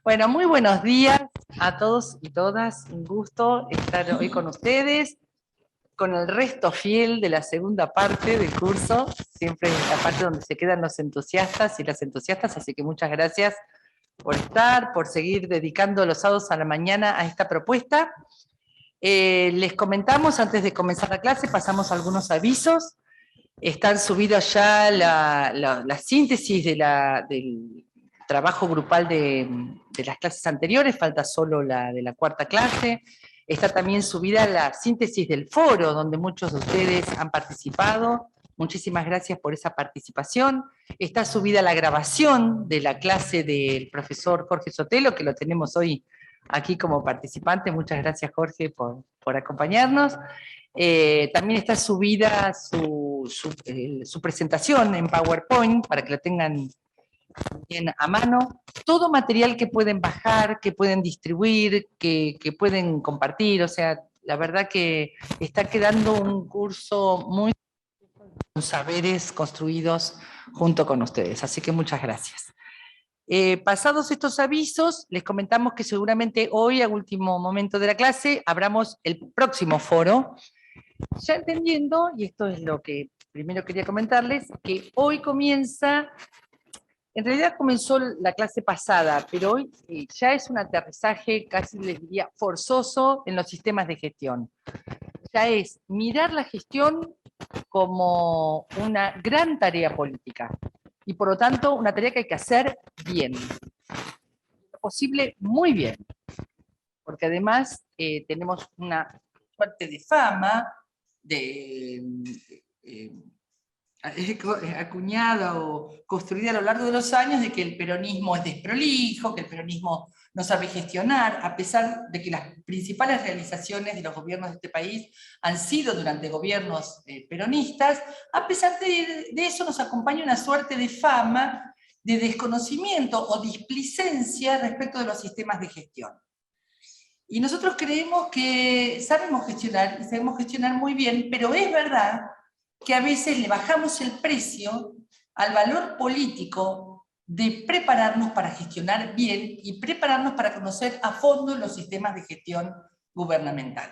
Bueno, muy buenos días a todos y todas. Un gusto estar hoy con ustedes, con el resto fiel de la segunda parte del curso. Siempre es la parte donde se quedan los entusiastas y las entusiastas, así que muchas gracias por estar, por seguir dedicando los sábados a la mañana a esta propuesta. Les comentamos, antes de comenzar la clase, pasamos algunos avisos. Están subidos ya la síntesis del trabajo grupal de las clases anteriores, falta solo la de la cuarta clase. Está también subida la síntesis del foro, donde muchos de ustedes han participado. Muchísimas gracias por esa participación. Está subida la grabación de la clase del profesor Jorge Sotelo, que lo tenemos hoy aquí como participante. Muchas gracias, Jorge, por acompañarnos. También está subida su presentación en PowerPoint para que lo tengan bien a mano. Todo material que pueden bajar, que pueden distribuir, que pueden compartir. O sea, la verdad que está quedando un curso muy con saberes construidos junto con ustedes. Así que muchas gracias. Pasados estos avisos, les comentamos que seguramente hoy, a último momento de la clase, abramos el próximo foro, ya entendiendo, y esto es lo que primero quería comentarles, que hoy comienza, en realidad comenzó la clase pasada, pero hoy ya es un aterrizaje, casi les diría, forzoso en los sistemas de gestión. Ya es mirar la gestión como una gran tarea política, y por lo tanto una tarea que hay que hacer bien, lo posible muy bien, porque además tenemos una suerte de fama de acuñada o construida a lo largo de los años de que el peronismo es desprolijo, que el peronismo no sabe gestionar, a pesar de que las principales realizaciones de los gobiernos de este país han sido durante gobiernos peronistas. A pesar de eso nos acompaña una suerte de fama de desconocimiento o displicencia respecto de los sistemas de gestión. Y nosotros creemos que sabemos gestionar, y sabemos gestionar muy bien, pero es verdad que a veces le bajamos el precio al valor político de prepararnos para gestionar bien y prepararnos para conocer a fondo los sistemas de gestión gubernamental.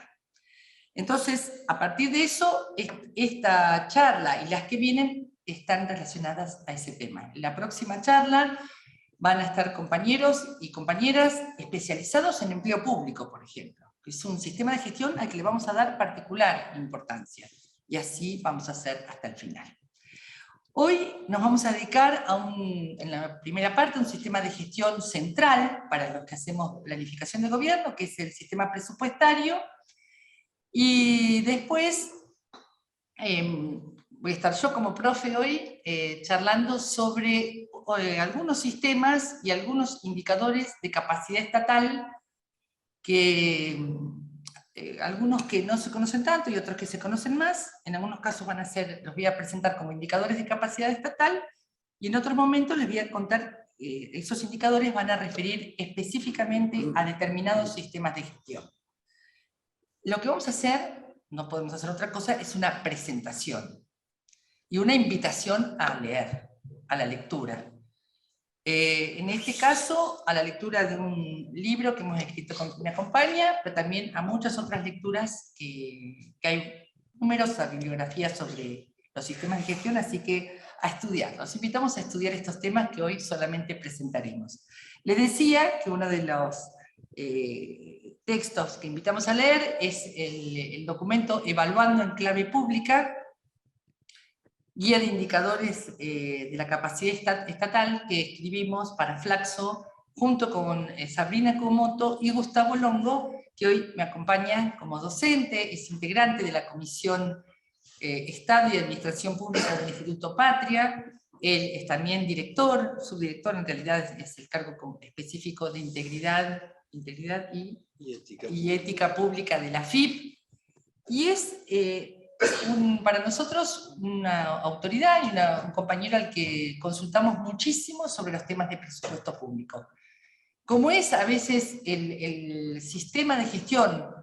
Entonces, a partir de eso, esta charla y las que vienen están relacionadas a ese tema. En la próxima charla van a estar compañeros y compañeras especializados en empleo público, por ejemplo, que es un sistema de gestión al que le vamos a dar particular importancia. Y así vamos a hacer hasta el final. Hoy nos vamos a dedicar en la primera parte, a un sistema de gestión central para los que hacemos planificación de gobierno, que es el sistema presupuestario. Y después voy a estar yo como profe hoy charlando sobre algunos sistemas y algunos indicadores de capacidad estatal que algunos que no se conocen tanto y otros que se conocen más. En algunos casos los voy a presentar como indicadores de capacidad estatal, y en otros momentos les voy a contar, esos indicadores van a referir específicamente a determinados sistemas de gestión. Lo que vamos a hacer, no podemos hacer otra cosa, es una presentación y una invitación a leer, a la lectura. En este caso, a la lectura de un libro que hemos escrito con quien me acompaña, pero también a muchas otras lecturas que hay numerosas bibliografías sobre los sistemas de gestión, así que a estudiar. Los invitamos a estudiar estos temas que hoy solamente presentaremos. Les decía que uno de los textos que invitamos a leer es el documento Evaluando en clave pública, guía de indicadores de la capacidad estatal, que escribimos para Flaxo junto con Sabrina Kumoto y Gustavo Longo, que hoy me acompaña como docente, es integrante de la Comisión Estado y Administración Pública del Instituto Patria. Él es también director, subdirector, en realidad es el cargo específico de integridad y ética pública de la FIP, y es para nosotros una autoridad y un compañero al que consultamos muchísimo sobre los temas de presupuesto público. Como es a veces el sistema de gestión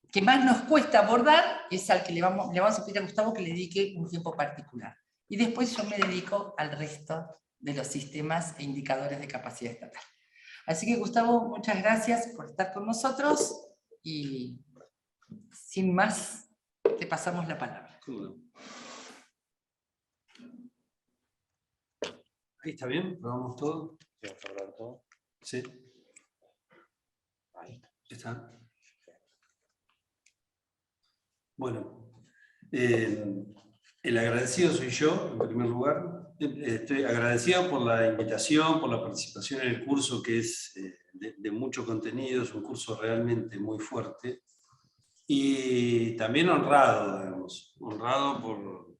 que más nos cuesta abordar, es al que le vamos a pedir a Gustavo que le dedique un tiempo particular. Y después yo me dedico al resto de los sistemas e indicadores de capacidad estatal. Así que Gustavo, muchas gracias por estar con nosotros y sin más, te pasamos la palabra. ¿Cómo no? Ahí está bien, probamos todo. ¿Vamos a hablar todo? Sí. Ahí. ¿Está? Bueno, el agradecido soy yo, en primer lugar. Estoy agradecido por la invitación, por la participación en el curso, que es de mucho contenido, es un curso realmente muy fuerte. Y también honrado, digamos, honrado por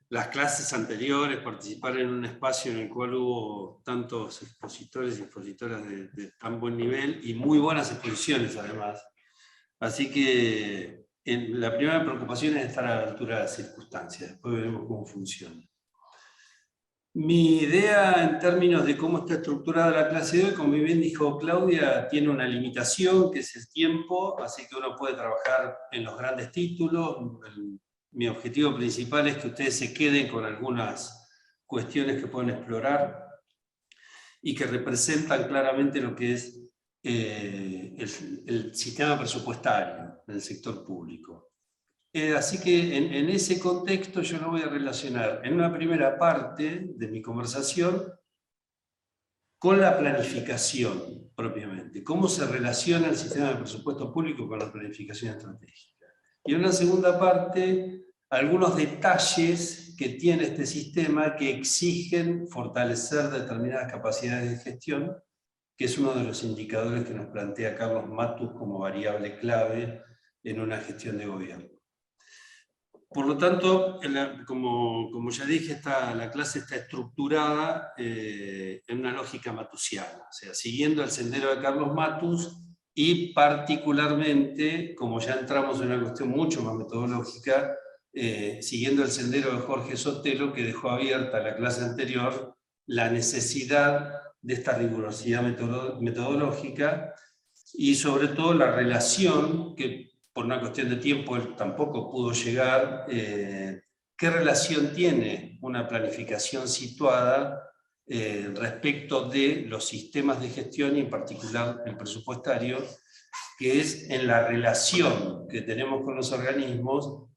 las clases anteriores, participar en un espacio en el cual hubo tantos expositores y expositoras de tan buen nivel y muy buenas exposiciones además. Así que la primera preocupación es estar a la altura de las circunstancias, después veremos cómo funciona. Mi idea en términos de cómo está estructurada la clase de hoy, como bien dijo Claudia, tiene una limitación que es el tiempo, así que uno puede trabajar en los grandes títulos. Mi objetivo principal es que ustedes se queden con algunas cuestiones que pueden explorar y que representan claramente lo que es el sistema presupuestario del sector público. Así que en ese contexto yo lo voy a relacionar en una primera parte de mi conversación con la planificación propiamente, cómo se relaciona el sistema de presupuesto público con la planificación estratégica. Y en una segunda parte, algunos detalles que tiene este sistema que exigen fortalecer determinadas capacidades de gestión, que es uno de los indicadores que nos plantea Carlos Matus como variable clave en una gestión de gobierno. Por lo tanto, como ya dije, la clase está estructurada en una lógica matusiana, o sea, siguiendo el sendero de Carlos Matus y particularmente, como ya entramos en una cuestión mucho más metodológica, siguiendo el sendero de Jorge Sotelo, que dejó abierta la clase anterior la necesidad de esta rigurosidad metodológica y sobre todo la relación que por una cuestión de tiempo él tampoco pudo llegar, ¿qué relación tiene una planificación situada respecto de los sistemas de gestión y en particular el presupuestario, que es en la relación que tenemos con los organismos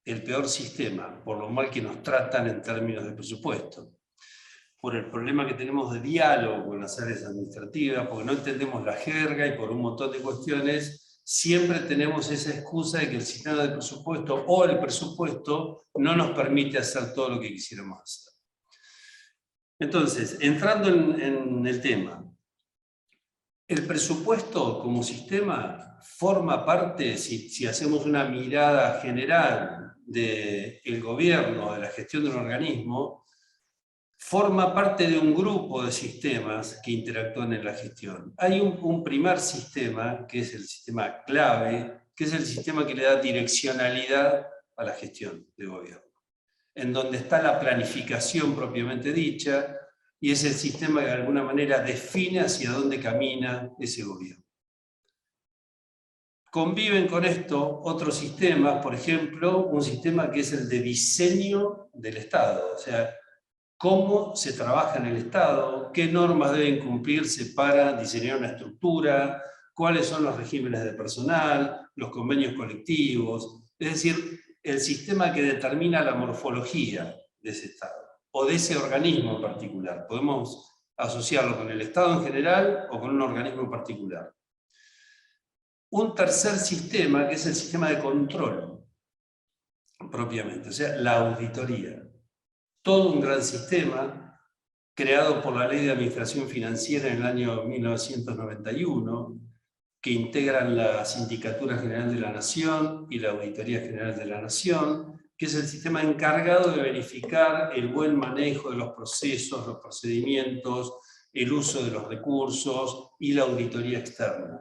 el peor sistema, por lo mal que nos tratan en términos de presupuesto, por el problema que tenemos de diálogo con las áreas administrativas, porque no entendemos la jerga y por un montón de cuestiones, siempre tenemos esa excusa de que el sistema de presupuesto o el presupuesto no nos permite hacer todo lo que quisiéramos hacer. Entonces, entrando en el tema, el presupuesto como sistema forma parte, si hacemos una mirada general del gobierno, de la gestión de un organismo, forma parte de un grupo de sistemas que interactúan en la gestión. Hay un primer sistema, que es el sistema clave, que es el sistema que le da direccionalidad a la gestión de gobierno, en donde está la planificación propiamente dicha, y es el sistema que de alguna manera define hacia dónde camina ese gobierno. Conviven con esto otros sistemas, por ejemplo, un sistema que es el de diseño del Estado, o sea, cómo se trabaja en el Estado, qué normas deben cumplirse para diseñar una estructura, cuáles son los regímenes de personal, los convenios colectivos, es decir, el sistema que determina la morfología de ese Estado, o de ese organismo en particular. Podemos asociarlo con el Estado en general o con un organismo en particular. Un tercer sistema, que es el sistema de control, propiamente, o sea, la auditoría. Todo un gran sistema creado por la Ley de Administración Financiera en el año 1991, que integran la Sindicatura General de la Nación y la Auditoría General de la Nación, que es el sistema encargado de verificar el buen manejo de los procesos, los procedimientos, el uso de los recursos y la auditoría externa.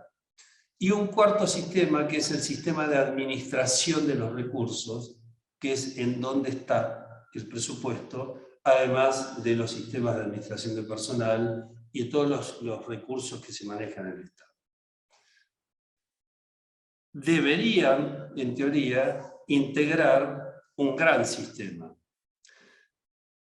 Y un cuarto sistema, que es el sistema de administración de los recursos, que es en donde está el presupuesto, además de los sistemas de administración de personal y de todos los recursos que se manejan en el Estado. Deberían, en teoría, integrar un gran sistema.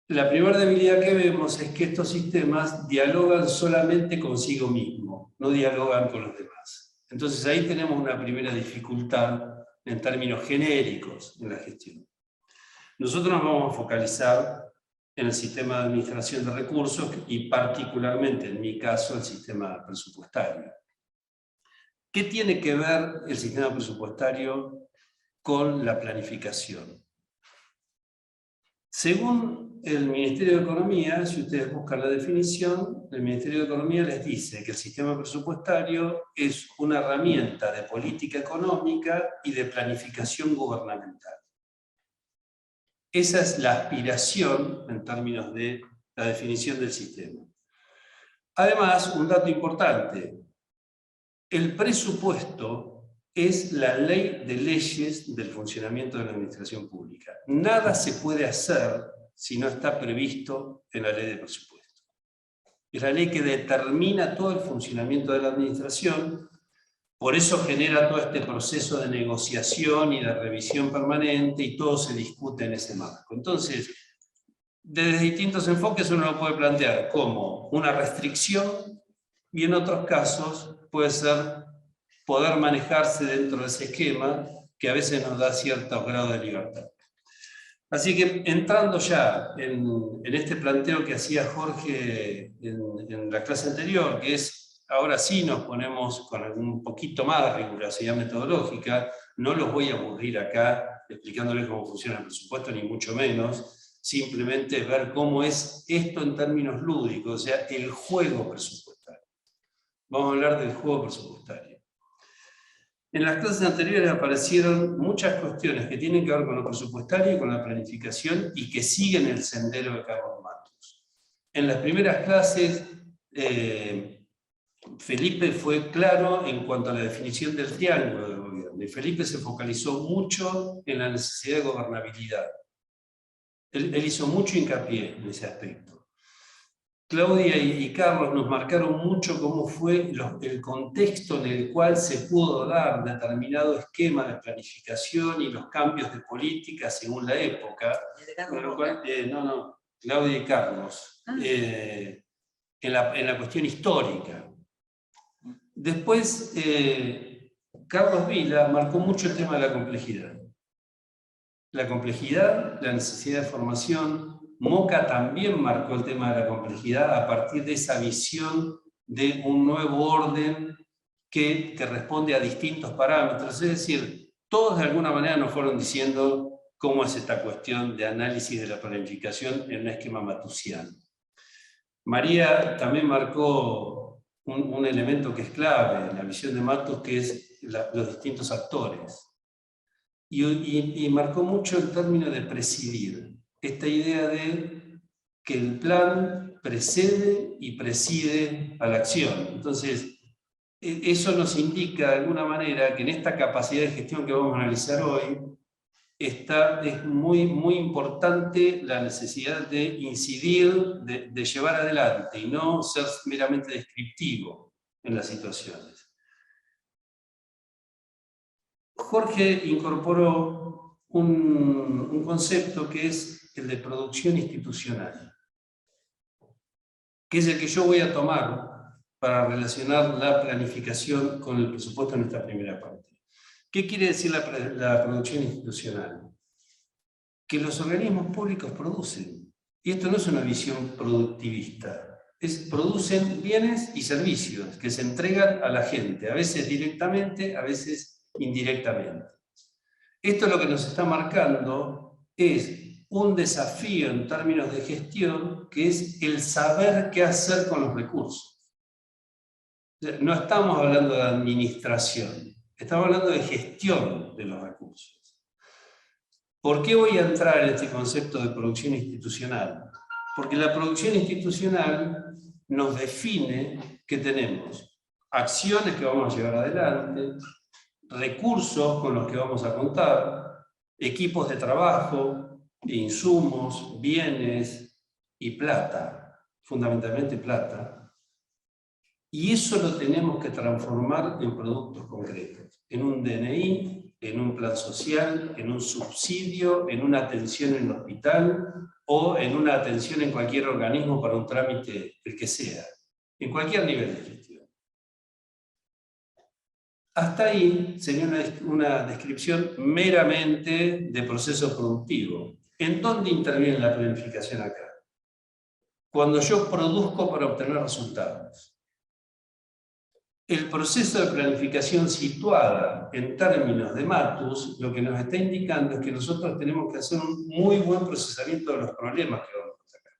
La primera debilidad que vemos es que estos sistemas dialogan solamente consigo mismo, no dialogan con los demás. Entonces ahí tenemos una primera dificultad en términos genéricos en la gestión. Nosotros nos vamos a focalizar en el sistema de administración de recursos y particularmente, en mi caso, el sistema presupuestario. ¿Qué tiene que ver el sistema presupuestario con la planificación? Según el Ministerio de Economía, si ustedes buscan la definición, el Ministerio de Economía les dice que el sistema presupuestario es una herramienta de política económica y de planificación gubernamental. Esa es la aspiración en términos de la definición del sistema. Además, un dato importante, el presupuesto es la ley de leyes del funcionamiento de la administración pública. Nada se puede hacer si no está previsto en la ley de presupuesto. Es la ley que determina todo el funcionamiento de la administración, por eso genera todo este proceso de negociación y de revisión permanente y todo se discute en ese marco. Entonces, desde distintos enfoques uno lo puede plantear como una restricción y en otros casos puede ser poder manejarse dentro de ese esquema que a veces nos da cierto grado de libertad. Así que entrando ya en este planteo que hacía Jorge en la clase anterior, que es, ahora sí nos ponemos con un poquito más de rigurosidad metodológica, no los voy a aburrir acá explicándoles cómo funciona el presupuesto, ni mucho menos, simplemente ver cómo es esto en términos lúdicos, o sea, el juego presupuestario. Vamos a hablar del juego presupuestario. En las clases anteriores aparecieron muchas cuestiones que tienen que ver con lo presupuestario y con la planificación y que siguen el sendero de Carlos Matos. En las primeras clases, Felipe fue claro en cuanto a la definición del triángulo de gobierno, y Felipe se focalizó mucho en la necesidad de gobernabilidad. Él hizo mucho hincapié en ese aspecto. Claudia y Carlos nos marcaron mucho cómo fue el contexto en el cual se pudo dar determinado esquema de planificación y los cambios de política según la época. Claudia y Carlos, en la cuestión histórica. Después, Carlos Vila marcó mucho el tema de la complejidad. La complejidad, la necesidad de formación. Moca también marcó el tema de la complejidad a partir de esa visión de un nuevo orden que responde a distintos parámetros. Es decir, todos de alguna manera nos fueron diciendo cómo es esta cuestión de análisis de la planificación en un esquema matusiano. María también marcó un elemento que es clave en la visión de Matus, que es los distintos actores. Y marcó mucho el término de presidir. Esta idea de que el plan precede y preside a la acción. Entonces, eso nos indica de alguna manera que en esta capacidad de gestión que vamos a analizar hoy, es muy, muy importante la necesidad de incidir, de llevar adelante y no ser meramente descriptivo en las situaciones. Jorge incorporó un concepto que es el de producción institucional, que es el que yo voy a tomar para relacionar la planificación con el presupuesto en esta primera parte. ¿Qué quiere decir la producción institucional? Que los organismos públicos producen. Y esto no es una visión productivista. Producen bienes y servicios que se entregan a la gente, a veces directamente, a veces indirectamente. Esto lo que nos está marcando es un desafío en términos de gestión, que es el saber qué hacer con los recursos. No estamos hablando de administración, estamos hablando de gestión de los recursos. ¿Por qué voy a entrar en este concepto de producción institucional? Porque la producción institucional nos define que tenemos acciones que vamos a llevar adelante, recursos con los que vamos a contar, equipos de trabajo, insumos, bienes y plata, fundamentalmente plata. Y eso lo tenemos que transformar en productos concretos, en un DNI, en un plan social, en un subsidio, en una atención en el hospital o en una atención en cualquier organismo para un trámite, el que sea, en cualquier nivel de gestión. Hasta ahí sería una descripción meramente de proceso productivo. ¿En dónde interviene la planificación acá? Cuando yo produzco para obtener resultados. El proceso de planificación situada en términos de Matus, lo que nos está indicando es que nosotros tenemos que hacer un muy buen procesamiento de los problemas que vamos a sacar.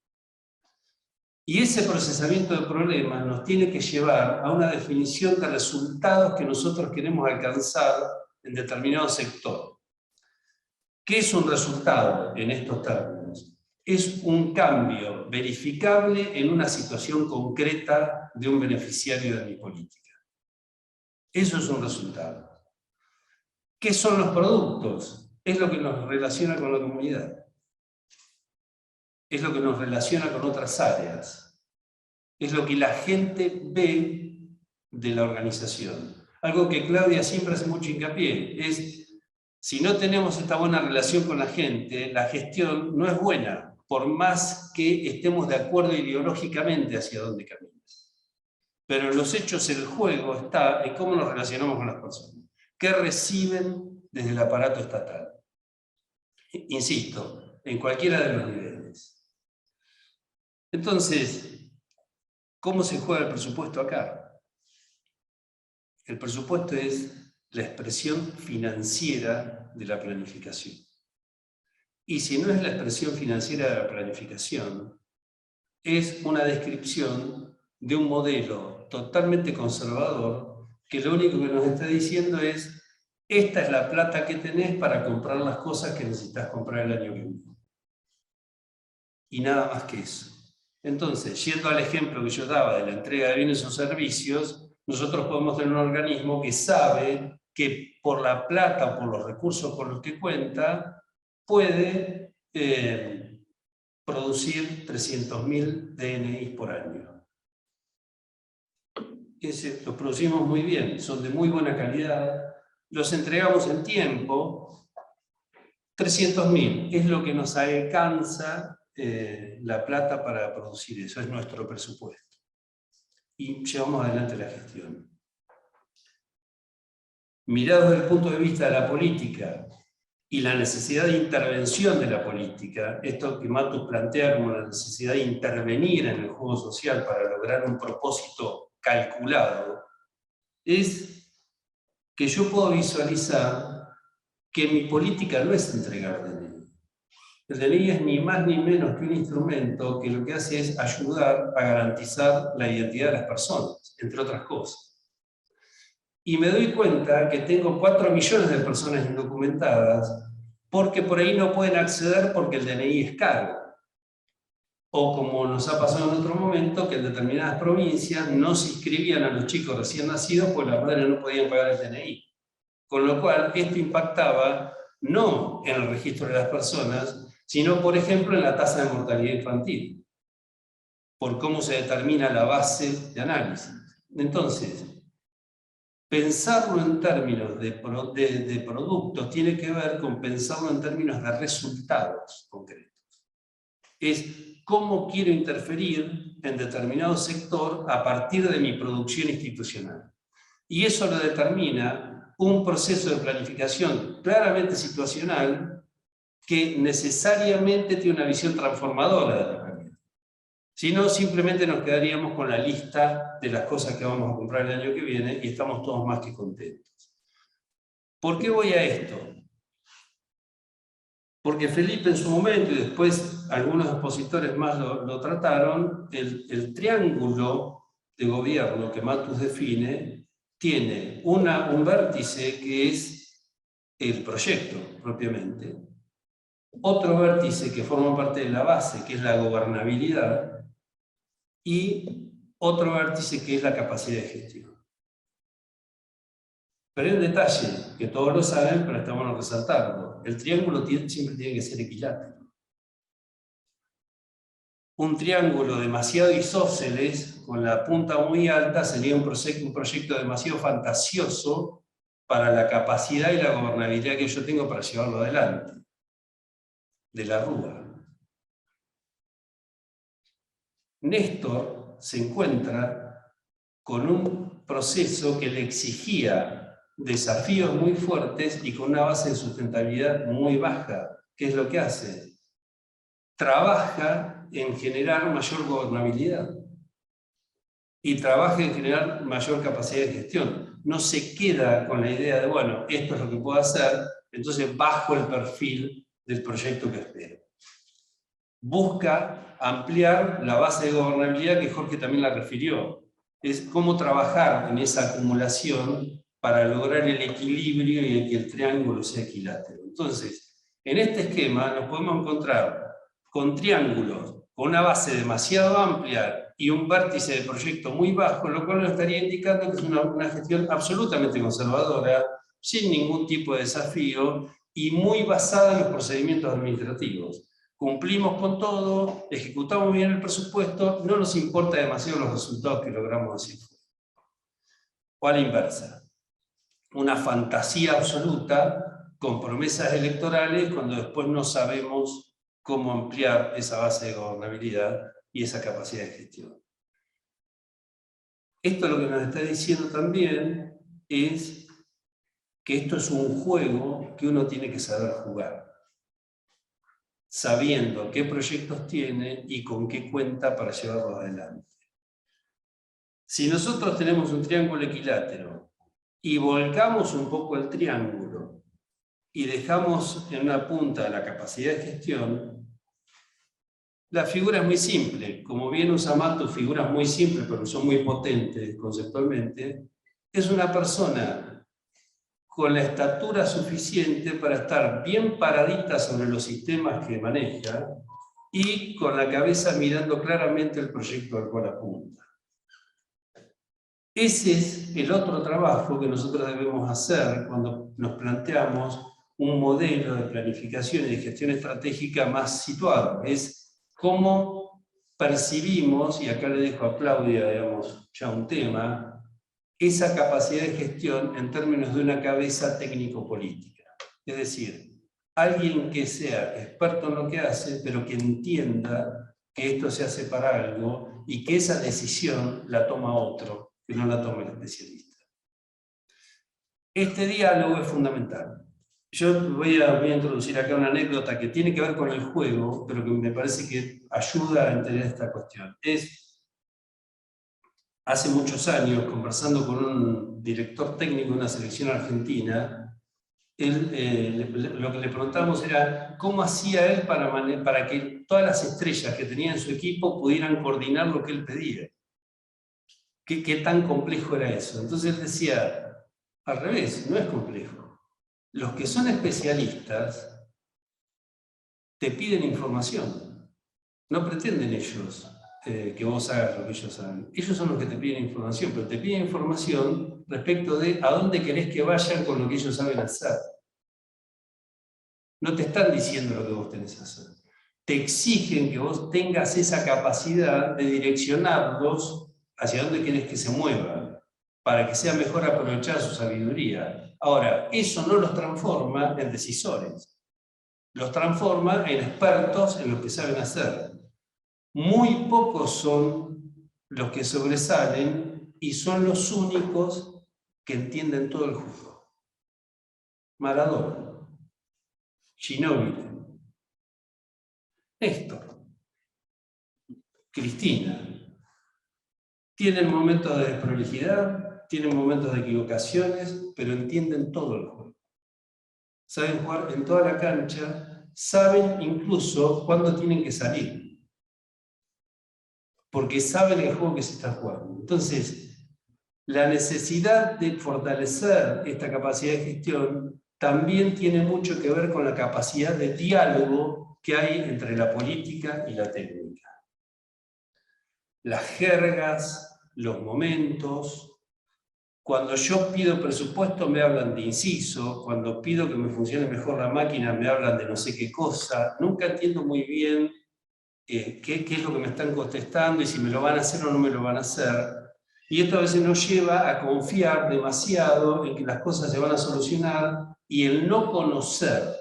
Y ese procesamiento de problemas nos tiene que llevar a una definición de resultados que nosotros queremos alcanzar en determinado sector. ¿Qué es un resultado en estos términos? Es un cambio verificable en una situación concreta de un beneficiario de mi política. Eso es un resultado. ¿Qué son los productos? Es lo que nos relaciona con la comunidad. Es lo que nos relaciona con otras áreas. Es lo que la gente ve de la organización. Algo que Claudia siempre hace mucho hincapié es, si no tenemos esta buena relación con la gente, la gestión no es buena, por más que estemos de acuerdo ideológicamente hacia dónde caminamos. Pero en los hechos el juego está en cómo nos relacionamos con las personas. ¿Qué reciben desde el aparato estatal? Insisto, en cualquiera de los niveles. Entonces, ¿cómo se juega el presupuesto acá? El presupuesto es la expresión financiera de la planificación. Y si no es la expresión financiera de la planificación, es una descripción de un modelo totalmente conservador que lo único que nos está diciendo es: esta es la plata que tenés para comprar las cosas que necesitas comprar el año que viene. Y nada más que eso. Entonces, yendo al ejemplo que yo daba de la entrega de bienes o servicios, nosotros podemos tener un organismo que sabe que por la plata o por los recursos con los que cuenta, puede producir 300.000 DNIs por año. Los producimos muy bien, son de muy buena calidad, los entregamos en tiempo. 300.000 es lo que nos alcanza la plata para producir eso, es nuestro presupuesto. Y llevamos adelante la gestión. Mirado desde el punto de vista de la política y la necesidad de intervención de la política, esto que Matus plantea como la necesidad de intervenir en el juego social para lograr un propósito calculado, es que yo puedo visualizar que mi política no es entregar DNI. El DNI es ni más ni menos que un instrumento que lo que hace es ayudar a garantizar la identidad de las personas, entre otras cosas. Y me doy cuenta que tengo 4 millones de personas indocumentadas porque por ahí no pueden acceder porque el DNI es caro. O como nos ha pasado en otro momento, que en determinadas provincias no se inscribían a los chicos recién nacidos porque las madres no podían pagar el DNI. Con lo cual, esto impactaba no en el registro de las personas, sino, por ejemplo, en la tasa de mortalidad infantil, por cómo se determina la base de análisis. Entonces, pensarlo en términos de productos tiene que ver con pensarlo en términos de resultados concretos. Es cómo quiero interferir en determinado sector a partir de mi producción institucional. Y eso lo determina un proceso de planificación claramente situacional que necesariamente tiene una visión transformadora de la realidad. Si no, simplemente nos quedaríamos con la lista de las cosas que vamos a comprar el año que viene y estamos todos más que contentos. ¿Por qué voy a esto? Porque Felipe en su momento, y después algunos expositores más lo trataron, el triángulo de gobierno que Matus define tiene un vértice que es el proyecto propiamente, otro vértice que forma parte de la base, que es la gobernabilidad, y otro vértice que es la capacidad de gestión. Pero hay un detalle, que todos lo saben, pero está bueno resaltarlo. El triángulo siempre tiene que ser equilátero. Un triángulo demasiado isósceles, con la punta muy alta, sería un proyecto demasiado fantasioso para la capacidad y la gobernabilidad que yo tengo para llevarlo adelante, de la Rúa. Néstor se encuentra con un proceso que le exigía desafíos muy fuertes y con una base de sustentabilidad muy baja. ¿Qué es lo que hace? Trabaja en generar mayor gobernabilidad y trabaja en generar mayor capacidad de gestión. No se queda con la idea de, bueno, esto es lo que puedo hacer, entonces bajo el perfil del proyecto que espero. Busca ampliar la base de gobernabilidad que Jorge también la refirió. Es cómo trabajar en esa acumulación para lograr el equilibrio y que el triángulo sea equilátero. Entonces, en este esquema nos podemos encontrar con triángulos con una base demasiado amplia y un vértice de proyecto muy bajo, lo cual nos estaría indicando que es una gestión absolutamente conservadora, sin ningún tipo de desafío y muy basada en los procedimientos administrativos. Cumplimos con todo, ejecutamos bien el presupuesto, no nos importa demasiado los resultados que logramos hacer. O a la inversa, una fantasía absoluta con promesas electorales cuando después no sabemos cómo ampliar esa base de gobernabilidad y esa capacidad de gestión. Esto lo que nos está diciendo también es que esto es un juego que uno tiene que saber jugar, sabiendo qué proyectos tiene y con qué cuenta para llevarlos adelante. Si nosotros tenemos un triángulo equilátero y volcamos un poco el triángulo y dejamos en una punta la capacidad de gestión, la figura es muy simple. Como bien usa Mato, figuras muy simples, pero son muy potentes conceptualmente. Es una persona con la estatura suficiente para estar bien paradita sobre los sistemas que maneja y con la cabeza mirando claramente el proyecto al cual apunta. Ese es el otro trabajo que nosotros debemos hacer cuando nos planteamos un modelo de planificación y de gestión estratégica más situado. Es cómo percibimos, y acá le dejo a Claudia, digamos, ya un tema, esa capacidad de gestión en términos de una cabeza técnico-política. Es decir, alguien que sea experto en lo que hace, pero que entienda que esto se hace para algo y que esa decisión la toma otro, que no la tome el especialista. Este diálogo es fundamental. Yo voy a introducir acá una anécdota que tiene que ver con el juego, pero que me parece que ayuda a entender esta cuestión. Hace muchos años, conversando con un director técnico de una selección argentina, lo que le preguntábamos era cómo hacía él para que todas las estrellas que tenía en su equipo pudieran coordinar lo que él pedía. ¿Qué tan complejo era eso? Entonces él decía, al revés, no es complejo. Los que son especialistas te piden información. No pretenden ellos que vos hagas lo que ellos hagan. Ellos son los que te piden información, pero te piden información respecto de a dónde querés que vayan con lo que ellos saben hacer. No te están diciendo lo que vos tenés que hacer. Te exigen que vos tengas esa capacidad de direccionarlos hacia dónde querés que se muevan, para que sea mejor aprovechar su sabiduría. Ahora, eso no los transforma en decisores. Los transforma en expertos en lo que saben hacer. Muy pocos son los que sobresalen y son los únicos que entienden todo el juego. Maradona, Ginóbili, Néstor, Cristina. Tienen momentos de desprolijidad, tienen momentos de equivocaciones, pero entienden todo el juego. Saben jugar en toda la cancha, saben incluso cuándo tienen que salir, porque saben el juego que se está jugando. Entonces, la necesidad de fortalecer esta capacidad de gestión también tiene mucho que ver con la capacidad de diálogo que hay entre la política y la técnica. Las jergas, los momentos. Cuando yo pido presupuesto me hablan de inciso, cuando pido que me funcione mejor la máquina me hablan de no sé qué cosa. Nunca entiendo muy bien qué es lo que me están contestando y si me lo van a hacer o no me lo van a hacer. Y esto a veces nos lleva a confiar demasiado en que las cosas se van a solucionar, y el no conocer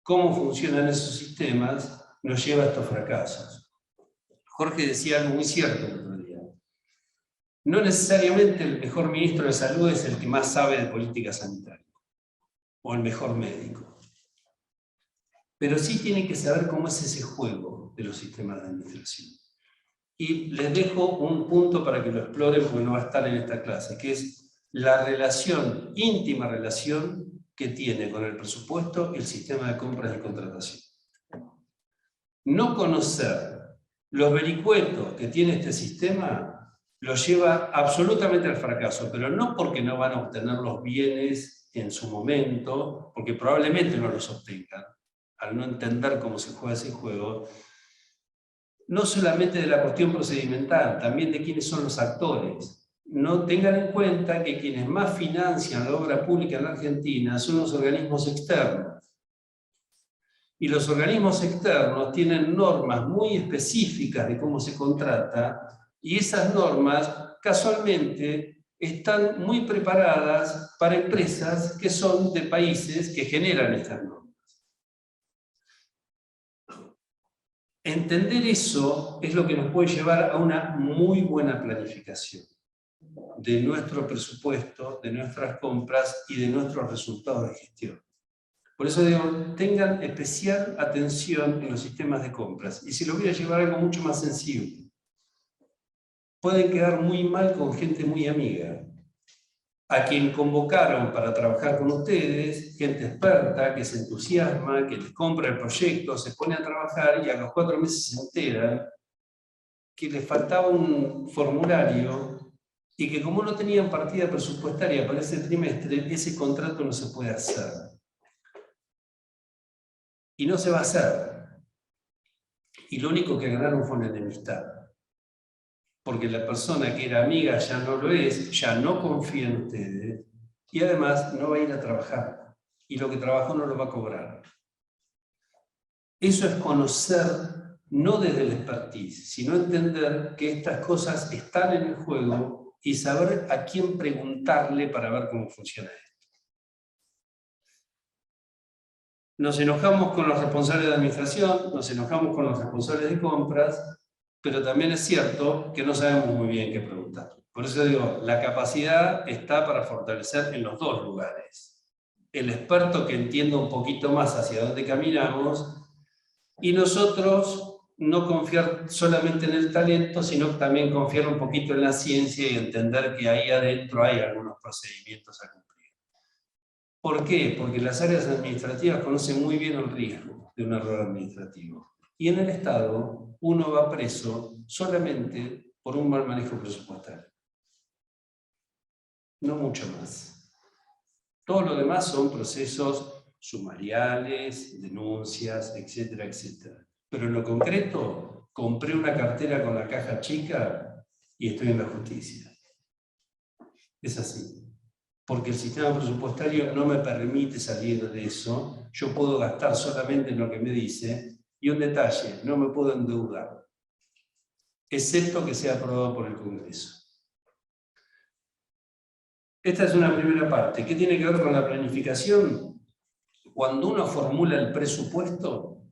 cómo funcionan esos sistemas nos lleva a estos fracasos. Jorge decía algo muy cierto el otro día. No necesariamente el mejor ministro de salud es el que más sabe de política sanitaria, o el mejor médico. Pero sí tiene que saber cómo es ese juego de los sistemas de administración. Y les dejo un punto para que lo exploren, porque no va a estar en esta clase, que es la relación, íntima relación que tiene con el presupuesto el sistema de compras y contratación. No conocer los vericuetos que tiene este sistema lo lleva absolutamente al fracaso, pero no porque no van a obtener los bienes en su momento, porque probablemente no los obtengan, al no entender cómo se juega ese juego, no solamente de la cuestión procedimental, también de quiénes son los actores. No tengan en cuenta que quienes más financian la obra pública en la Argentina son los organismos externos. Y los organismos externos tienen normas muy específicas de cómo se contrata, y esas normas casualmente están muy preparadas para empresas que son de países que generan estas normas. Entender eso es lo que nos puede llevar a una muy buena planificación de nuestro presupuesto, de nuestras compras y de nuestros resultados de gestión. Por eso digo, tengan especial atención en los sistemas de compras. Y si lo voy a llevar a algo mucho más sensible, pueden quedar muy mal con gente muy amiga, a quien convocaron para trabajar con ustedes, gente experta, que se entusiasma, que les compra el proyecto, se pone a trabajar y a los 4 meses se enteran que les faltaba un formulario y que como no tenían partida presupuestaria para ese trimestre, ese contrato no se puede hacer. Y no se va a hacer. Y lo único que ganaron fue una enemistad. Porque la persona que era amiga ya no lo es, ya no confía en ustedes, y además no va a ir a trabajar. Y lo que trabajó no lo va a cobrar. Eso es conocer, no desde el expertise, sino entender que estas cosas están en el juego y saber a quién preguntarle para ver cómo funciona esto. Nos enojamos con los responsables de administración, nos enojamos con los responsables de compras, pero también es cierto que no sabemos muy bien qué preguntar. Por eso digo, la capacidad está para fortalecer en los dos lugares. El experto que entienda un poquito más hacia dónde caminamos, y nosotros no confiar solamente en el talento, sino también confiar un poquito en la ciencia y entender que ahí adentro hay algunos procedimientos a cumplir. ¿Por qué? Porque las áreas administrativas conocen muy bien el riesgo de un error administrativo. Y en el Estado, uno va preso solamente por un mal manejo presupuestario. No mucho más. Todo lo demás son procesos sumariales, denuncias, etcétera, etcétera. Pero en lo concreto, compré una cartera con la caja chica y estoy en la justicia. Es así. Porque el sistema presupuestario no me permite salir de eso. Yo puedo gastar solamente en lo que me dice. Y un detalle, no me puedo endeudar, excepto que sea aprobado por el Congreso. Esta es una primera parte. ¿Qué tiene que ver con la planificación? Cuando uno formula el presupuesto,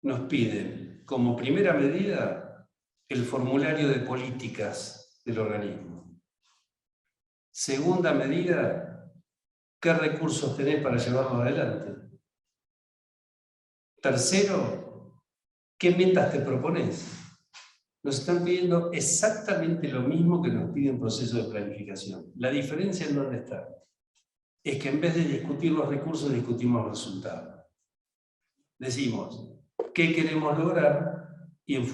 nos piden como primera medida el formulario de políticas del organismo. Segunda medida, ¿qué recursos tenés para llevarlo adelante? Tercero, ¿qué metas te propones? Nos están pidiendo exactamente lo mismo que nos piden procesos de planificación. La diferencia en dónde está. Es que en vez de discutir los recursos, discutimos los resultados. Decimos, ¿qué queremos lograr? Y en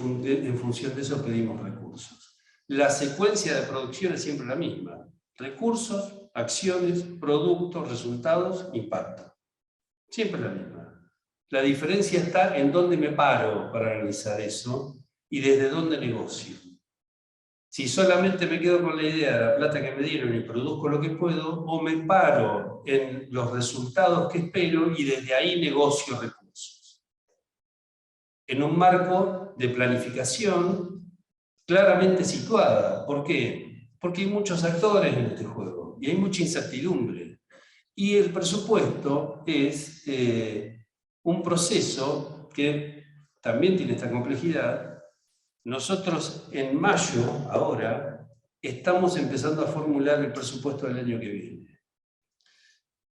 función de eso pedimos recursos. La secuencia de producción es siempre la misma. Recursos, acciones, productos, resultados, impacto. Siempre la misma. La diferencia está en dónde me paro para analizar eso y desde dónde negocio. Si solamente me quedo con la idea de la plata que me dieron y produzco lo que puedo, o me paro en los resultados que espero y desde ahí negocio recursos. En un marco de planificación claramente situada. ¿Por qué? Porque hay muchos actores en este juego y hay mucha incertidumbre. Y el presupuesto es un proceso que también tiene esta complejidad. Nosotros en mayo, ahora, estamos empezando a formular el presupuesto del año que viene.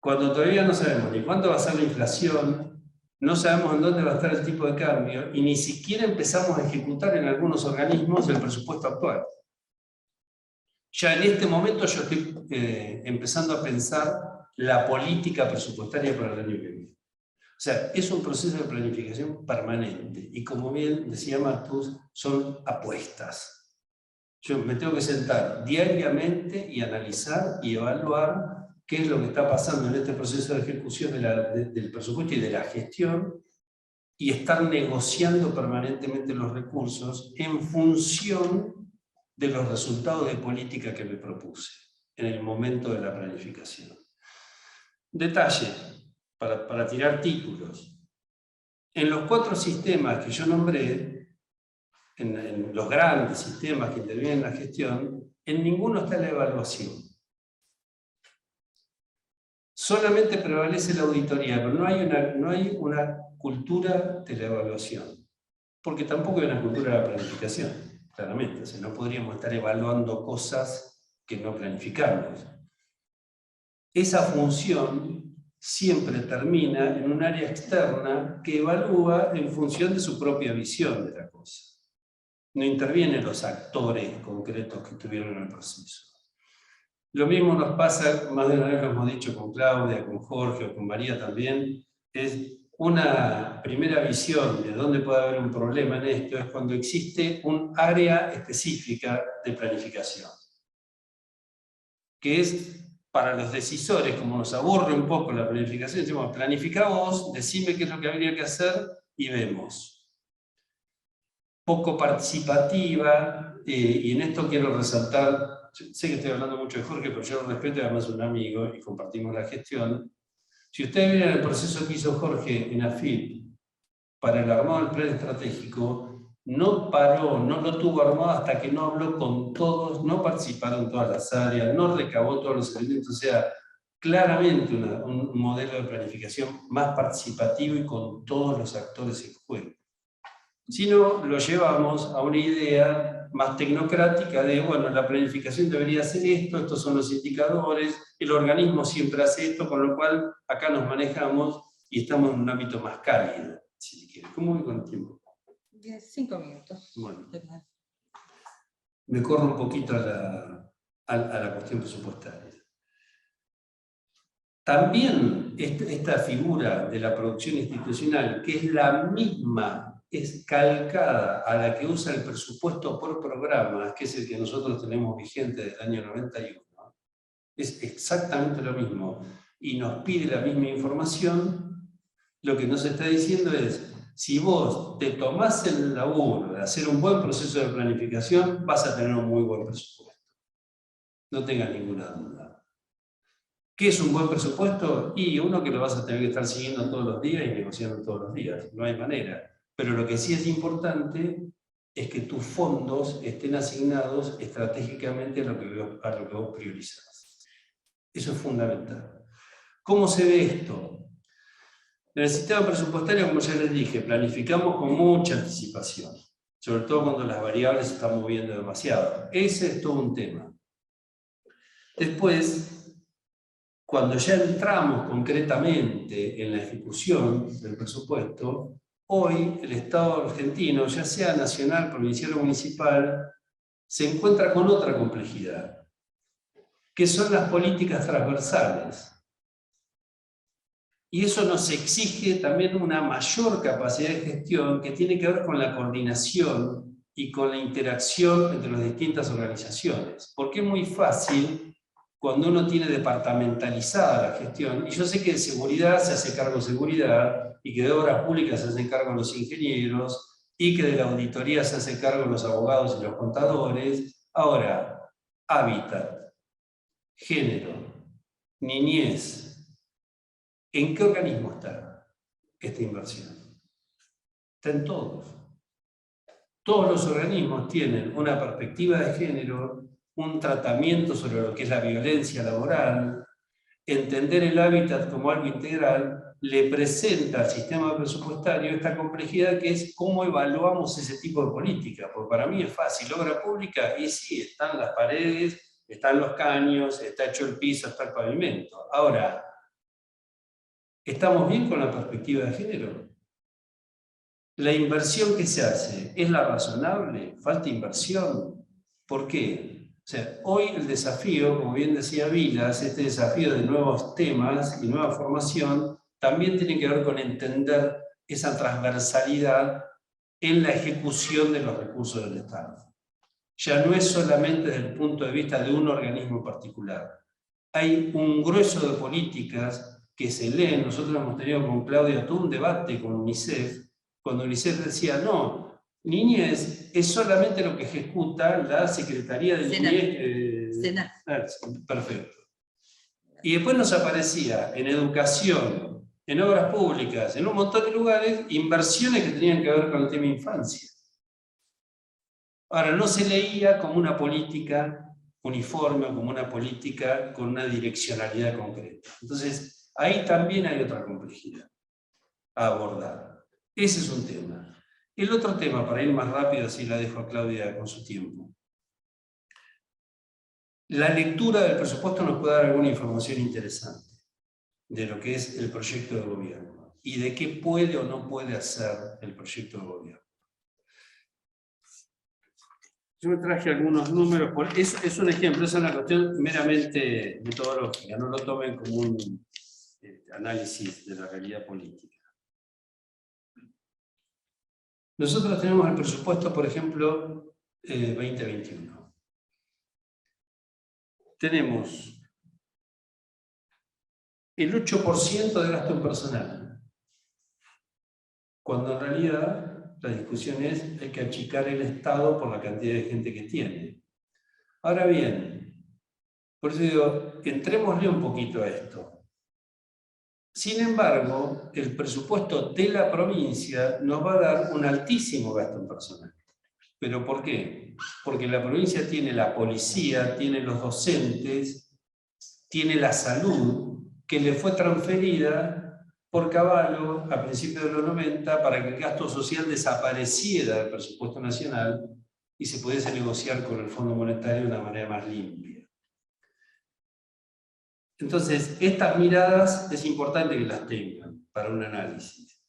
Cuando todavía no sabemos ni cuánto va a ser la inflación, no sabemos en dónde va a estar el tipo de cambio, y ni siquiera empezamos a ejecutar en algunos organismos el presupuesto actual. Ya en este momento yo estoy empezando a pensar la política presupuestaria para el año que viene. O sea, es un proceso de planificación permanente, y como bien decía Martus, son apuestas. Yo me tengo que sentar diariamente y analizar y evaluar qué es lo que está pasando en este proceso de ejecución del presupuesto y de la gestión, y estar negociando permanentemente los recursos en función de los resultados de política que me propuse en el momento de la planificación. Detalle, para tirar títulos. En los 4 sistemas que yo nombré, en los grandes sistemas que intervienen en la gestión, en ninguno está la evaluación. Solamente prevalece la auditoría, pero no hay una cultura de la evaluación, porque tampoco hay una cultura de la planificación, claramente. O sea, no podríamos estar evaluando cosas que no planificamos. Esa función siempre termina en un área externa que evalúa en función de su propia visión de la cosa. No intervienen los actores concretos que estuvieron en el proceso. Lo mismo nos pasa, más de una vez lo hemos dicho con Claudia, con Jorge o con María también, es una primera visión de dónde puede haber un problema en esto, es cuando existe un área específica de planificación, que es para los decisores, como nos aburre un poco la planificación, decimos, planifica vos, decime qué es lo que habría que hacer y vemos. Poco participativa, y en esto quiero resaltar, sé que estoy hablando mucho de Jorge, pero yo lo respeto y además es un amigo y compartimos la gestión. Si ustedes miran el proceso que hizo Jorge en AFIP para el armado del plan estratégico, no paró, no lo tuvo armado hasta que no habló con todos, no participaron todas las áreas, no recabó todos los elementos, o sea, claramente un modelo de planificación más participativo y con todos los actores en juego. Si no, lo llevamos a una idea más tecnocrática de, bueno, la planificación debería hacer esto, estos son los indicadores, el organismo siempre hace esto, con lo cual acá nos manejamos y estamos en un ámbito más cálido, si se quiere. ¿Cómo voy con el tiempo? 5 minutos. Bueno, me corro un poquito a la cuestión presupuestaria. También esta figura de la producción institucional, que es la misma, es calcada a la que usa el presupuesto por programa, que es el que nosotros tenemos vigente desde el año 91, es exactamente lo mismo y nos pide la misma información. Lo que nos está diciendo es, si vos te tomás el laburo de hacer un buen proceso de planificación, vas a tener un muy buen presupuesto. No tengas ninguna duda. ¿Qué es un buen presupuesto? Y uno que lo vas a tener que estar siguiendo todos los días y negociando todos los días, no hay manera. Pero lo que sí es importante es que tus fondos estén asignados estratégicamente a lo que vos priorizás. Eso es fundamental. ¿Cómo se ve esto? En el sistema presupuestario, como ya les dije, planificamos con mucha anticipación, sobre todo cuando las variables se están moviendo demasiado. Ese es todo un tema. Después, cuando ya entramos concretamente en la ejecución del presupuesto, hoy el Estado argentino, ya sea nacional, provincial o municipal, se encuentra con otra complejidad, que son las políticas transversales. Y eso nos exige también una mayor capacidad de gestión que tiene que ver con la coordinación y con la interacción entre las distintas organizaciones. Porque es muy fácil cuando uno tiene departamentalizada la gestión, y yo sé que de seguridad se hace cargo de seguridad, y que de obras públicas se hacen cargo los ingenieros, y que de la auditoría se hacen cargo los abogados y los contadores. Ahora, hábitat, género, niñez, ¿en qué organismo está esta inversión? Está en todos. Todos los organismos tienen una perspectiva de género, un tratamiento sobre lo que es la violencia laboral, entender el hábitat como algo integral, le presenta al sistema presupuestario esta complejidad que es cómo evaluamos ese tipo de política. Porque para mí es fácil, obra pública, y sí, están las paredes, están los caños, está hecho el piso, está el pavimento. Ahora, ¿estamos bien con la perspectiva de género? ¿La inversión que se hace es la razonable? ¿Falta inversión? ¿Por qué? O sea, hoy el desafío, como bien decía Vilas, este desafío de nuevos temas y nueva formación, también tiene que ver con entender esa transversalidad en la ejecución de los recursos del Estado. Ya no es solamente desde el punto de vista de un organismo particular. Hay un grueso de políticas que se leen. Nosotros hemos tenido con Claudia todo un debate con UNICEF, cuando UNICEF decía, no, niñez es solamente lo que ejecuta la Secretaría de Niñez. Sena. Perfecto. Y después nos aparecía en educación, en obras públicas, en un montón de lugares, inversiones que tenían que ver con el tema infancia. Ahora, no se leía como una política uniforme o como una política con una direccionalidad concreta. Entonces, ahí también hay otra complejidad a abordar. Ese es un tema. El otro tema, para ir más rápido, así la dejo a Claudia con su tiempo. La lectura del presupuesto nos puede dar alguna información interesante de lo que es el proyecto de gobierno y de qué puede o no puede hacer el proyecto de gobierno. Yo me traje algunos números, es un ejemplo, es una cuestión meramente metodológica, no lo tomen como un análisis de la realidad política. Nosotros tenemos el presupuesto, por ejemplo, 2021. Tenemos el 8% de gasto en personal, cuando en realidad la discusión es hay que achicar el Estado por la cantidad de gente que tiene. Ahora bien, por eso digo, entrémosle un poquito a esto. Sin embargo, el presupuesto de la provincia nos va a dar un altísimo gasto en personal. ¿Pero por qué? Porque la provincia tiene la policía, tiene los docentes, tiene la salud, que le fue transferida por Cavallo a principios de los 90 para que el gasto social desapareciera del presupuesto nacional y se pudiese negociar con el Fondo Monetario de una manera más limpia. Entonces, estas miradas es importante que las tengan para un análisis.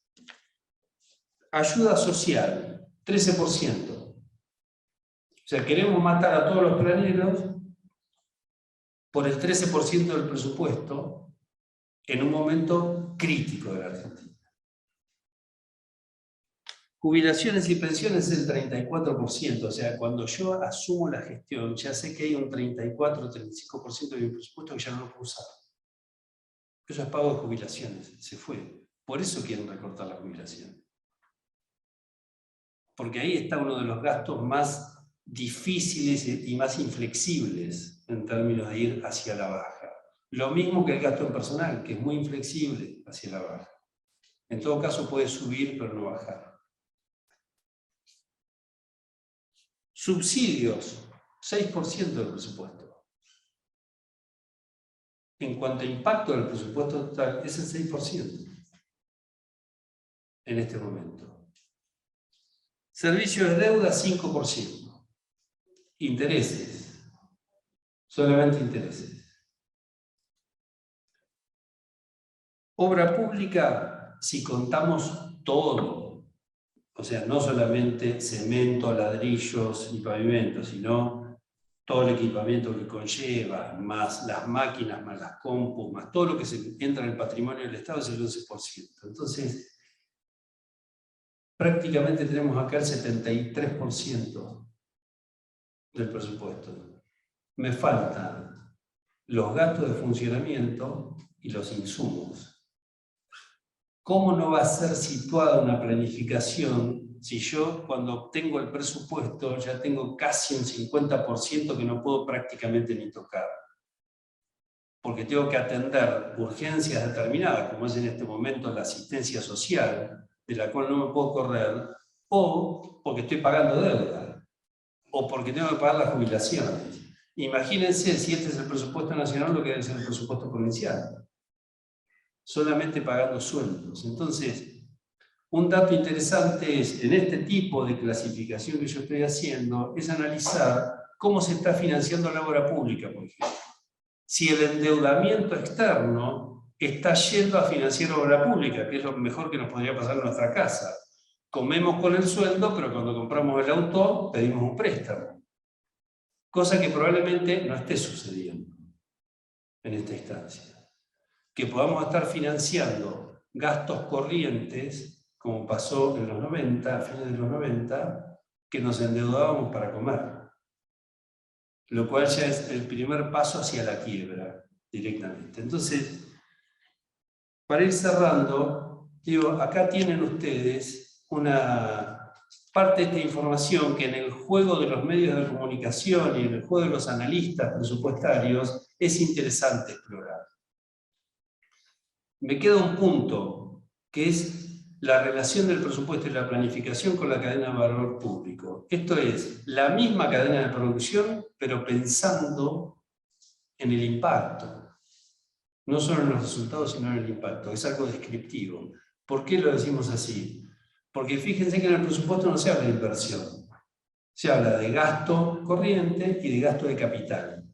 Ayuda social, 13%. O sea, queremos matar a todos los planeros por el 13% del presupuesto en un momento crítico de la Argentina. Jubilaciones y pensiones es el 34%, o sea, cuando yo asumo la gestión, ya sé que hay un 34-35% de mi presupuesto que ya no lo puedo usar. Eso es pago de jubilaciones, se fue. Por eso quieren recortar la jubilación. Porque ahí está uno de los gastos más difíciles y más inflexibles en términos de ir hacia la baja. Lo mismo que el gasto en personal, que es muy inflexible hacia la baja. En todo caso puede subir, pero no bajar. Subsidios, 6% del presupuesto. En cuanto a impacto del presupuesto total, es el 6% en este momento. Servicio de deuda, 5%. Intereses, solamente intereses. Obra pública, si contamos todo, o sea, no solamente cemento, ladrillos y pavimentos, sino todo el equipamiento que conlleva, más las máquinas, más las compus, más todo lo que se entra en el patrimonio del Estado es el 11%. Entonces, prácticamente tenemos acá el 73% del presupuesto. Me faltan los gastos de funcionamiento y los insumos. ¿Cómo no va a ser situada una planificación si yo cuando obtengo el presupuesto ya tengo casi un 50% que no puedo prácticamente ni tocar? Porque tengo que atender urgencias determinadas, como es en este momento la asistencia social, de la cual no me puedo correr, o porque estoy pagando deuda, o porque tengo que pagar las jubilaciones. Imagínense si este es el presupuesto nacional, lo que debe ser el presupuesto provincial. Solamente pagando sueldos. Entonces, un dato interesante es, en este tipo de clasificación que yo estoy haciendo, es analizar cómo se está financiando la obra pública, por ejemplo. Si el endeudamiento externo está yendo a financiar obra pública, que es lo mejor que nos podría pasar en nuestra casa. Comemos con el sueldo, pero cuando compramos el auto pedimos un préstamo. Cosa que probablemente no esté sucediendo en esta instancia. Que podamos estar financiando gastos corrientes, como pasó en los 90, a fines de los 90, que nos endeudábamos para comer. Lo cual ya es el primer paso hacia la quiebra, directamente. Entonces, para ir cerrando, digo, acá tienen ustedes una parte de esta información que en el juego de los medios de comunicación y en el juego de los analistas presupuestarios es interesante explorar. Me queda un punto, que es la relación del presupuesto y la planificación con la cadena de valor público. Esto es, la misma cadena de producción, pero pensando en el impacto. No solo en los resultados, sino en el impacto. Es algo descriptivo. ¿Por qué lo decimos así? Porque fíjense que en el presupuesto no se habla de inversión. Se habla de gasto corriente y de gasto de capital.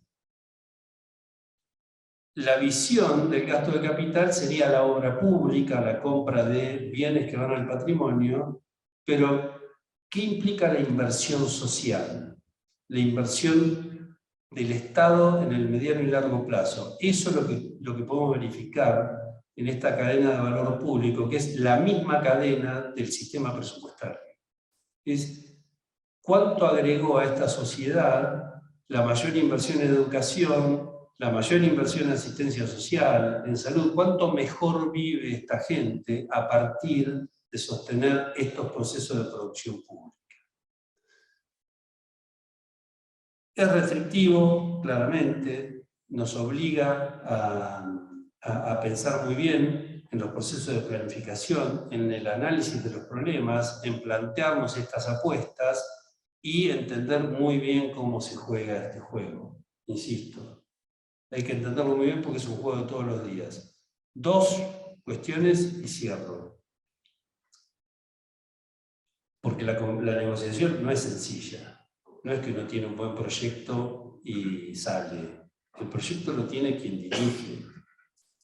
La visión del gasto de capital sería la obra pública, la compra de bienes que van al patrimonio, pero ¿qué implica la inversión social? La inversión del Estado en el mediano y largo plazo. Eso es lo que podemos verificar en esta cadena de valor público, que es la misma cadena del sistema presupuestario. Es cuánto agregó a esta sociedad la mayor inversión en educación, la mayor inversión en asistencia social, en salud, cuánto mejor vive esta gente a partir de sostener estos procesos de producción pública. Es restrictivo, claramente, nos obliga a pensar muy bien en los procesos de planificación, en el análisis de los problemas, en plantearnos estas apuestas y entender muy bien cómo se juega este juego. Insisto, hay que entenderlo muy bien porque es un juego de todos los días. Dos cuestiones y cierro. Porque la negociación no es sencilla. No es que uno tiene un buen proyecto y sale. El proyecto lo tiene quien dirige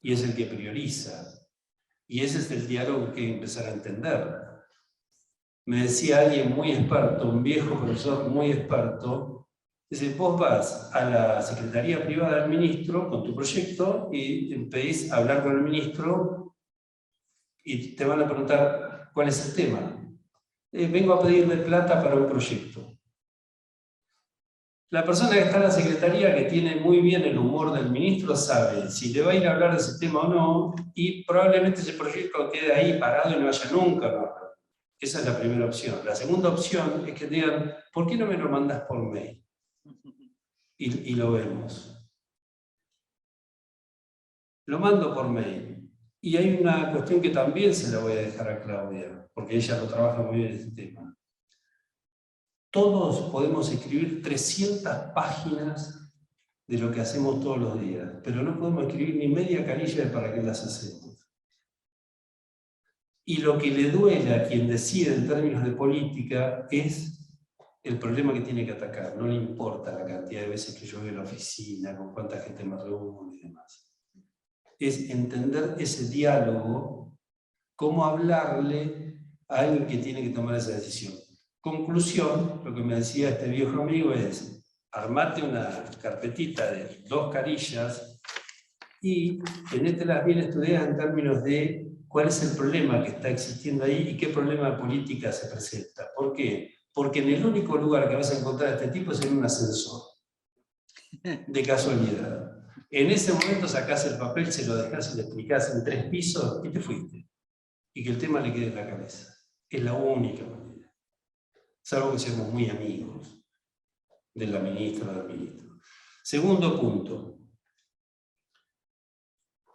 y es el que prioriza. Y ese es el diálogo que hay que empezar a entender. Me decía alguien muy experto, un viejo profesor muy experto, dice, vos vas a la secretaría privada del ministro con tu proyecto y pedís hablar con el ministro y te van a preguntar cuál es el tema. Vengo a pedirle plata para un proyecto. La persona que está en la secretaría, que tiene muy bien el humor del ministro, sabe si le va a ir a hablar de ese tema o no, y probablemente ese proyecto quede ahí parado y no vaya nunca a hablar. Esa es la primera opción. La segunda opción es que digan, ¿por qué no me lo mandas por mail? Y lo vemos. Lo mando por mail. Y hay una cuestión que también se la voy a dejar a Claudia, porque ella lo trabaja muy bien este tema. Todos podemos escribir 300 páginas de lo que hacemos todos los días, pero no podemos escribir ni media carilla de para qué las hacemos. Y lo que le duele a quien decide en términos de política es el problema que tiene que atacar. No le importa la cantidad de veces que yo voy a la oficina, con cuánta gente me reúno y demás. Es entender ese diálogo, cómo hablarle a alguien que tiene que tomar esa decisión. Conclusión, lo que me decía este viejo amigo es, armate una carpetita de 2 carillas y tenételas bien estudiadas en términos de cuál es el problema que está existiendo ahí y qué problema de política se presenta. ¿Por qué? Porque en el único lugar que vas a encontrar a este tipo es en un ascensor. De casualidad. En ese momento sacás el papel, se lo dejás y le explicás en 3 pisos y te fuiste. Y que el tema le quede en la cabeza. Es la única manera. Salvo que seamos muy amigos de la ministra o del ministro. Segundo punto.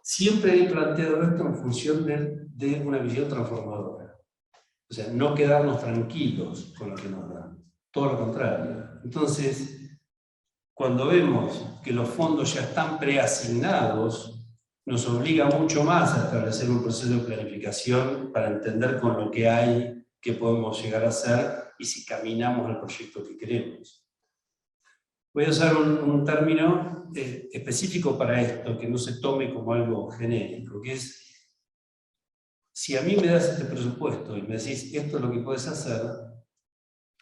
Siempre he planteado esto en función de una visión transformadora. O sea, no quedarnos tranquilos con lo que nos dan. Todo lo contrario. Entonces, cuando vemos que los fondos ya están preasignados, nos obliga mucho más a establecer un proceso de planificación para entender con lo que hay, qué podemos llegar a hacer y si caminamos al proyecto que queremos. Voy a usar un término específico para esto, que no se tome como algo genérico, que es, si a mí me das este presupuesto y me decís, esto es lo que puedes hacer,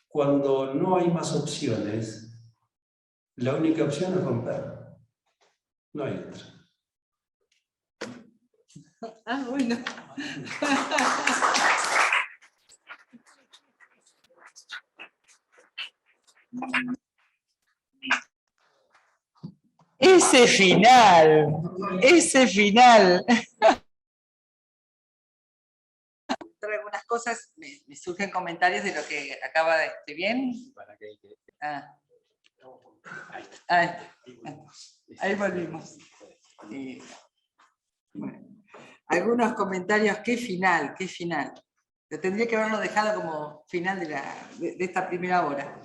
cuando no hay más opciones, la única opción es romper. No hay otra. Ah, bueno. Ese final, ese final. Algunas cosas, me surgen comentarios de lo que acaba de... ¿Estoy bien? Ah. Ahí volvimos. Bueno, algunos comentarios, qué final, qué final. Yo tendría que haberlo dejado como final de esta primera hora.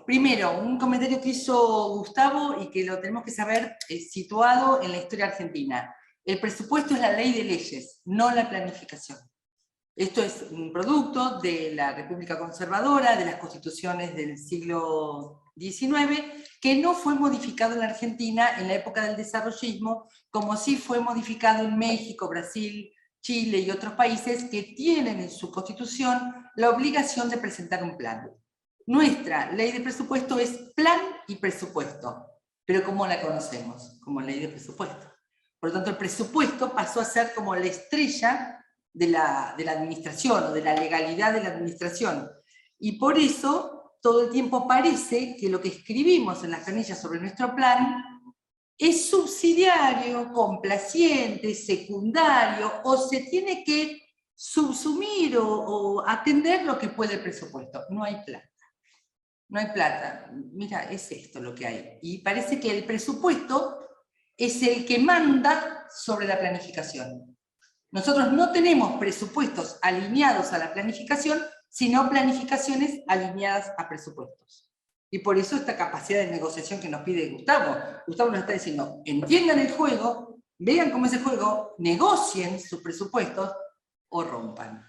Primero, un comentario que hizo Gustavo y que lo tenemos que saber situado en la historia argentina. El presupuesto es la ley de leyes, no la planificación. Esto es un producto de la República Conservadora, de las constituciones del siglo XIX, que no fue modificado en la Argentina en la época del desarrollismo, como sí fue modificado en México, Brasil, Chile y otros países que tienen en su constitución la obligación de presentar un plan. Nuestra ley de presupuesto es plan y presupuesto, pero ¿cómo la conocemos? Como ley de presupuesto. Por lo tanto, el presupuesto pasó a ser como la estrella de la administración, o de la legalidad de la administración. Y por eso, todo el tiempo parece que lo que escribimos en las planillas sobre nuestro plan es subsidiario, complaciente, secundario, o se tiene que subsumir o atender lo que puede el presupuesto. No hay plata. No hay plata. Mira, es esto lo que hay. Y parece que el presupuesto es el que manda sobre la planificación. Nosotros no tenemos presupuestos alineados a la planificación, sino planificaciones alineadas a presupuestos. Y por eso esta capacidad de negociación que nos pide Gustavo. Gustavo nos está diciendo, entiendan el juego, vean cómo es el juego, negocien sus presupuestos o rompan.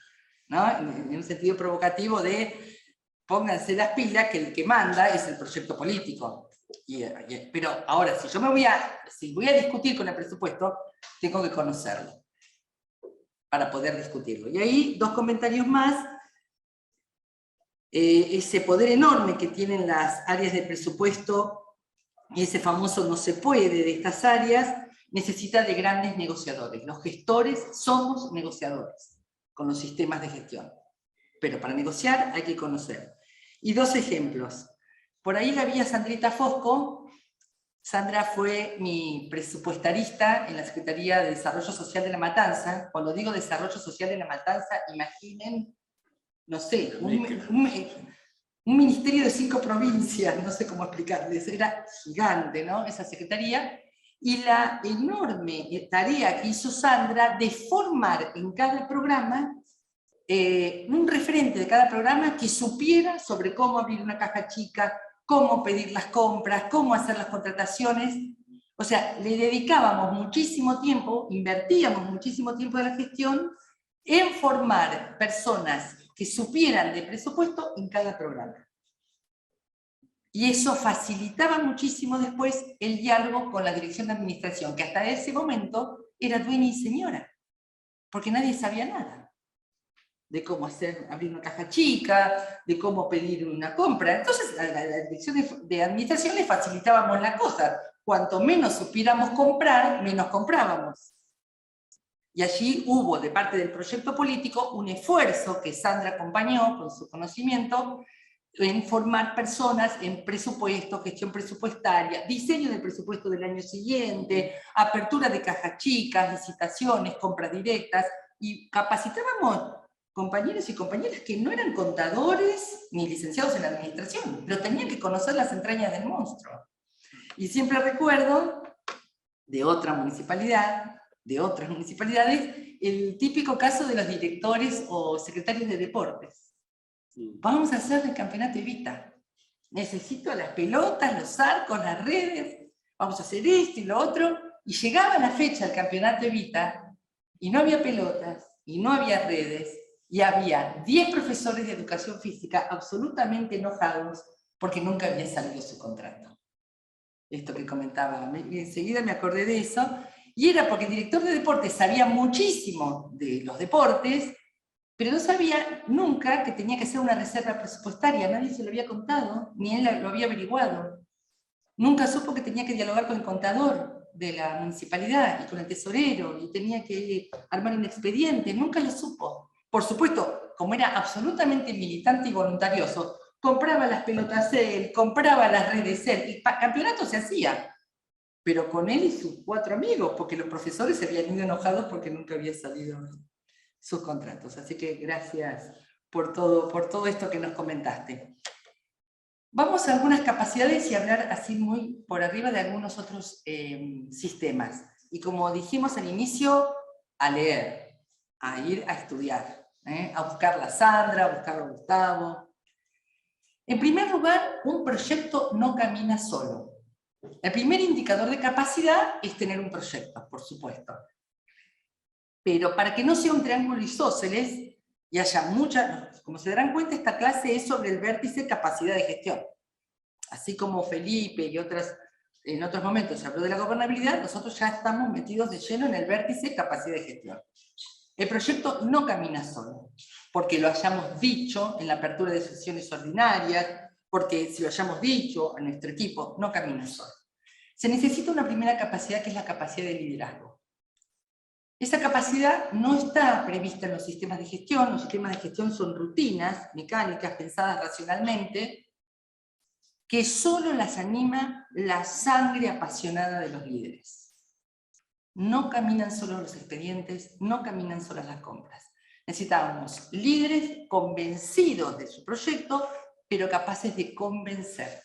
¿No? En un sentido provocativo de pónganse las pilas, que el que manda es el proyecto político. Pero ahora, si voy a discutir con el presupuesto, tengo que conocerlo para poder discutirlo. Y ahí, dos comentarios más. Ese poder enorme que tienen las áreas de presupuesto, y ese famoso no se puede de estas áreas, necesita de grandes negociadores. Los gestores somos negociadores con los sistemas de gestión. Pero para negociar hay que conocer. Y dos ejemplos. Por ahí la vi a Sandrita Fosco. Sandra fue mi presupuestarista en la Secretaría de Desarrollo Social de La Matanza. Cuando digo Desarrollo Social de La Matanza, imaginen, no sé, un ministerio de 5 provincias, no sé cómo explicarles, era gigante, ¿no? Esa secretaría. Y la enorme tarea que hizo Sandra de formar en cada programa un referente de cada programa que supiera sobre cómo abrir una caja chica, cómo pedir las compras, cómo hacer las contrataciones. O sea, le dedicábamos muchísimo tiempo, invertíamos muchísimo tiempo de la gestión en formar personas que supieran de presupuesto en cada programa. Y eso facilitaba muchísimo después el diálogo con la dirección de administración, que hasta ese momento era dueña y señora, porque nadie sabía nada de cómo abrir una caja chica, de cómo pedir una compra. Entonces, a la dirección de administración le facilitábamos la cosa. Cuanto menos supiéramos comprar, menos comprábamos. Y allí hubo, de parte del proyecto político, un esfuerzo que Sandra acompañó con su conocimiento en formar personas en presupuesto, gestión presupuestaria, diseño del presupuesto del año siguiente, apertura de cajas chicas, licitaciones, compras directas, y capacitábamos compañeros y compañeras que no eran contadores ni licenciados en administración, pero tenían que conocer las entrañas del monstruo. Y siempre recuerdo de otra municipalidad, de otras municipalidades, el típico caso de los directores o secretarios de deportes. Vamos a hacer el campeonato Evita. necesito las pelotas, los arcos, las redes, vamos a hacer esto y lo otro, y llegaba la fecha del campeonato Evita, y no había pelotas, y no había redes, y había 10 profesores de educación física absolutamente enojados porque nunca había salido su contrato. Esto que comentaba, enseguida me acordé de eso, y era porque el director de deportes sabía muchísimo de los deportes, pero no sabía nunca que tenía que hacer una reserva presupuestaria, nadie se lo había contado, ni él lo había averiguado. Nunca supo que tenía que dialogar con el contador de la municipalidad y con el tesorero, y tenía que armar un expediente, nunca lo supo. Por supuesto, como era absolutamente militante y voluntarioso, compraba las pelotas él, compraba las redes él, el campeonato se hacía, pero con él y sus 4 amigos, porque los profesores se habían ido enojados porque nunca había salido sus contratos. Así que gracias por todo esto que nos comentaste. Vamos a algunas capacidades y hablar así muy por arriba de algunos otros sistemas. Y como dijimos al inicio, a leer, a ir a estudiar, a buscar la Sandra, a buscar a Gustavo. En primer lugar, un proyecto no camina solo. El primer indicador de capacidad es tener un proyecto, por supuesto. Pero para que no sea un triángulo isósceles y haya muchas, como se darán cuenta, esta clase es sobre el vértice capacidad de gestión. Así como Felipe y en otros momentos se habló de la gobernabilidad, nosotros ya estamos metidos de lleno en el vértice capacidad de gestión. El proyecto no camina solo, porque lo hayamos dicho en la apertura de sesiones ordinarias, porque si lo hayamos dicho a nuestro equipo, no camina solo. Se necesita una primera capacidad que es la capacidad de liderazgo. Esa capacidad no está prevista en los sistemas de gestión. Los sistemas de gestión son rutinas mecánicas pensadas racionalmente, que solo las anima la sangre apasionada de los líderes. No caminan solo los expedientes, no caminan solas las compras. Necesitamos líderes convencidos de su proyecto, pero capaces de convencer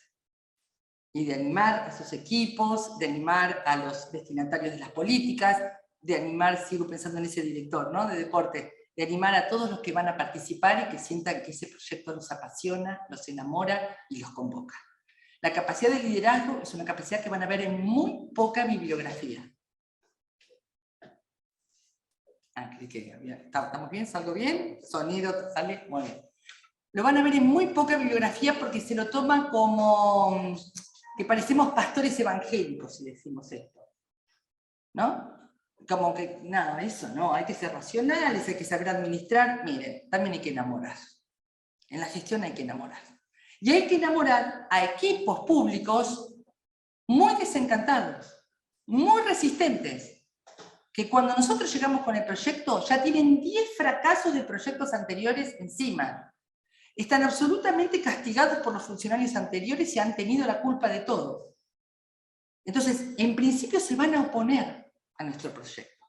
y de animar a sus equipos, de animar a los destinatarios de las políticas, de animar, sigo pensando en ese director, ¿no?, de deporte, de animar a todos los que van a participar y que sientan que ese proyecto los apasiona, los enamora y los convoca. La capacidad de liderazgo es una capacidad que van a ver en muy poca bibliografía. ¿Estamos bien? ¿Salgo bien? ¿Sonido sale? Muy bien. Lo van a ver en muy poca bibliografía porque se lo toman como que parecemos pastores evangélicos si decimos esto, ¿no? Como que, nada, eso no, hay que ser racionales, hay que saber administrar. Miren, también hay que enamorar. En la gestión hay que enamorar. Y hay que enamorar a equipos públicos muy desencantados, muy resistentes, que cuando nosotros llegamos con el proyecto ya tienen 10 fracasos de proyectos anteriores encima. Están absolutamente castigados por los funcionarios anteriores y han tenido la culpa de todo. Entonces, en principio se van a oponer a nuestro proyecto.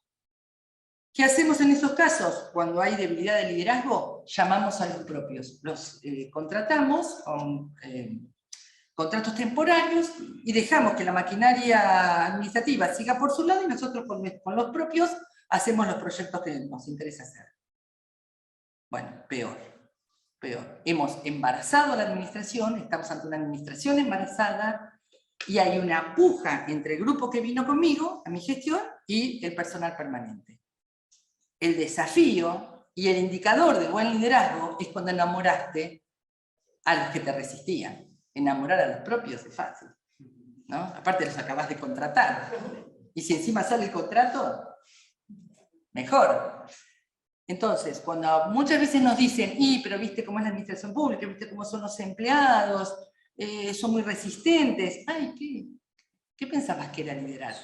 ¿Qué hacemos en esos casos? Cuando hay debilidad de liderazgo, llamamos a los propios. Los contratamos con contratos temporarios y dejamos que la maquinaria administrativa siga por su lado y nosotros con los propios hacemos los proyectos que nos interesa hacer. Bueno, peor. Hemos embarazado a la administración, estamos ante una administración embarazada y hay una puja entre el grupo que vino conmigo, a mi gestión, y el personal permanente. El desafío y el indicador de buen liderazgo es cuando enamoraste a los que te resistían. Enamorar a los propios es fácil, ¿no? Aparte los acabas de contratar. Y si encima sale el contrato, mejor. Entonces, cuando muchas veces nos dicen, pero viste cómo es la administración pública, viste cómo son los empleados, son muy resistentes. Ay, ¿qué pensabas que era liderar?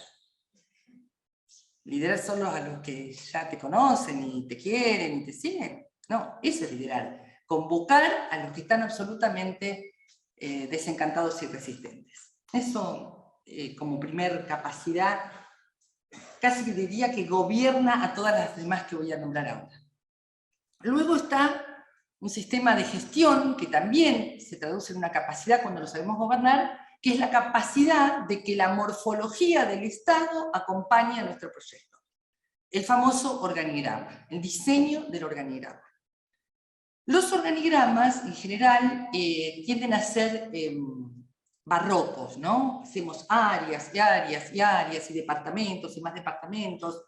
¿Liderar solo a los que ya te conocen y te quieren y te siguen? No, eso es liderar. Convocar a los que están absolutamente desencantados y resistentes. Eso, como primer capacidad, casi que diría que gobierna a todas las demás que voy a nombrar ahora. Luego está un sistema de gestión que también se traduce en una capacidad cuando lo sabemos gobernar, que es la capacidad de que la morfología del Estado acompañe a nuestro proyecto. El famoso organigrama, el diseño del organigrama. Los organigramas, en general, tienden a ser barrocos, ¿no? Hacemos áreas y áreas y áreas y departamentos y más departamentos.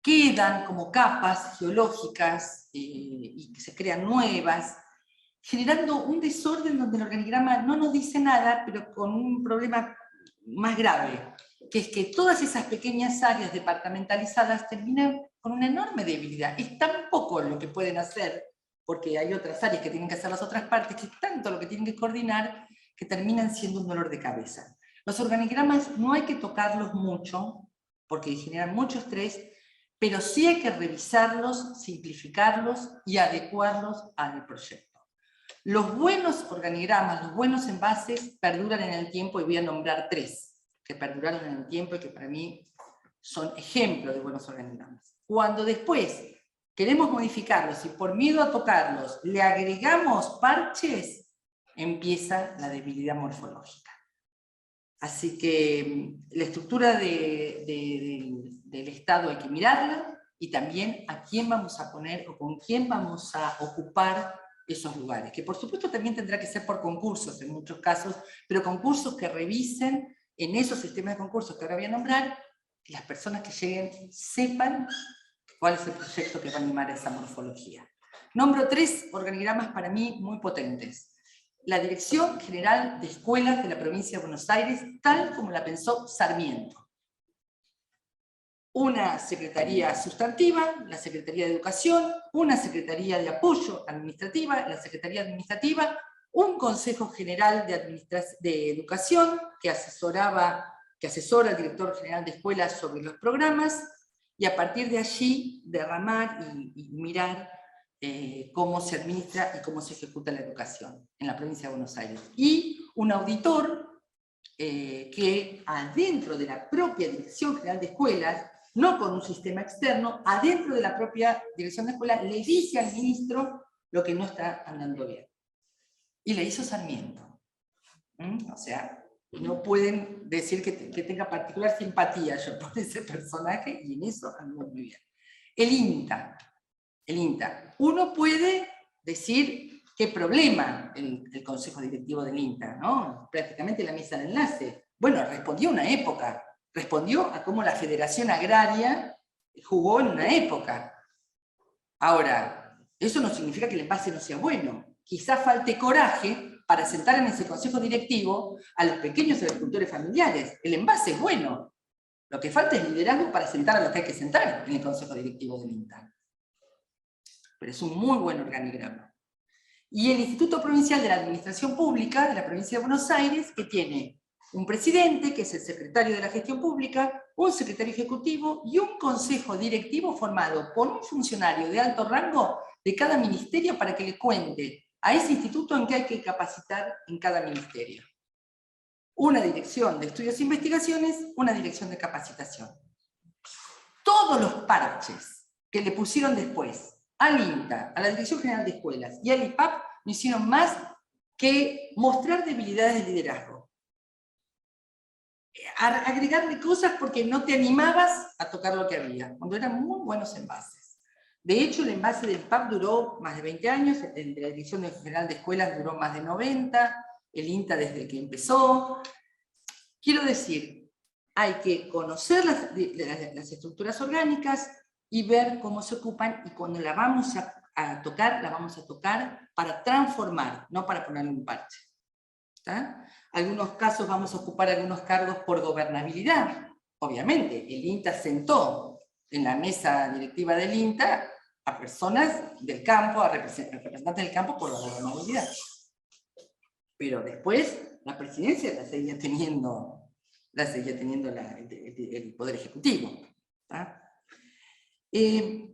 Quedan como capas geológicas y se crean nuevas, generando un desorden donde el organigrama no nos dice nada, pero con un problema más grave, que es que todas esas pequeñas áreas departamentalizadas terminan con una enorme debilidad. Es tan poco lo que pueden hacer, porque hay otras áreas que tienen que hacer las otras partes, que es tanto lo que tienen que coordinar, que terminan siendo un dolor de cabeza. Los organigramas no hay que tocarlos mucho, porque generan mucho estrés, pero sí hay que revisarlos, simplificarlos y adecuarlos al proyecto. Los buenos organigramas, los buenos envases perduran en el tiempo, y voy a nombrar 3 que perduraron en el tiempo y que para mí son ejemplos de buenos organigramas. Cuando después queremos modificarlos y por miedo a tocarlos le agregamos parches, empieza la debilidad morfológica. Así que la estructura del Estado hay que mirarla, y también a quién vamos a poner o con quién vamos a ocupar esos lugares, que por supuesto también tendrá que ser por concursos en muchos casos, pero concursos que revisen en esos sistemas de concursos que ahora voy a nombrar, que las personas que lleguen sepan cuál es el proyecto que va a animar esa morfología. Nombro 3 organigramas para mí muy potentes. La Dirección General de Escuelas de la Provincia de Buenos Aires, tal como la pensó Sarmiento. Una secretaría sustantiva, la Secretaría de Educación, una Secretaría de Apoyo Administrativa, la Secretaría Administrativa, un Consejo General de Educación que asesora al Director General de Escuelas sobre los programas, y a partir de allí derramar y mirar cómo se administra y cómo se ejecuta la educación en la provincia de Buenos Aires. Y un auditor que adentro de la propia Dirección General de Escuelas, no con un sistema externo, adentro de la propia Dirección de Escuelas, le dice al ministro lo que no está andando bien. Y le hizo Sarmiento. O sea, no pueden decir que tenga particular simpatía yo por ese personaje, y en eso andó muy bien. El INTA. Uno puede decir qué problema el Consejo Directivo del INTA, ¿no? Prácticamente la mesa de enlace. Bueno, respondió a una época, respondió a cómo la Federación Agraria jugó en una época. Ahora, eso no significa que el envase no sea bueno. Quizás falte coraje para sentar en ese consejo directivo a los pequeños agricultores familiares. El envase es bueno. Lo que falta es liderazgo para sentar a los que hay que sentar en el consejo directivo del INTA. Pero es un muy buen organigrama. Y el Instituto Provincial de la Administración Pública de la Provincia de Buenos Aires, que tiene un presidente, que es el secretario de la Gestión Pública, un secretario ejecutivo y un consejo directivo formado por un funcionario de alto rango de cada ministerio para que le cuente a ese instituto en qué hay que capacitar en cada ministerio. Una dirección de estudios e investigaciones, una dirección de capacitación. Todos los parches que le pusieron después al INTA, a la Dirección General de Escuelas y al IPAP no hicieron más que mostrar debilidades de liderazgo. Agregarle cosas porque no te animabas a tocar lo que había, cuando eran muy buenos envases. De hecho, el envase del IPAP duró más de 20 años, el de la Dirección General de Escuelas duró más de 90, el INTA desde que empezó. Quiero decir, hay que conocer las estructuras orgánicas y ver cómo se ocupan, y cuando la vamos a tocar, la vamos a tocar para transformar, no para ponerle un parche. ¿Está? Algunos casos vamos a ocupar algunos cargos por gobernabilidad. Obviamente, el INTA sentó en la mesa directiva del INTA a personas del campo, a representantes del campo por la gobernabilidad. Pero después la presidencia la seguía teniendo el Poder Ejecutivo. ¿Está?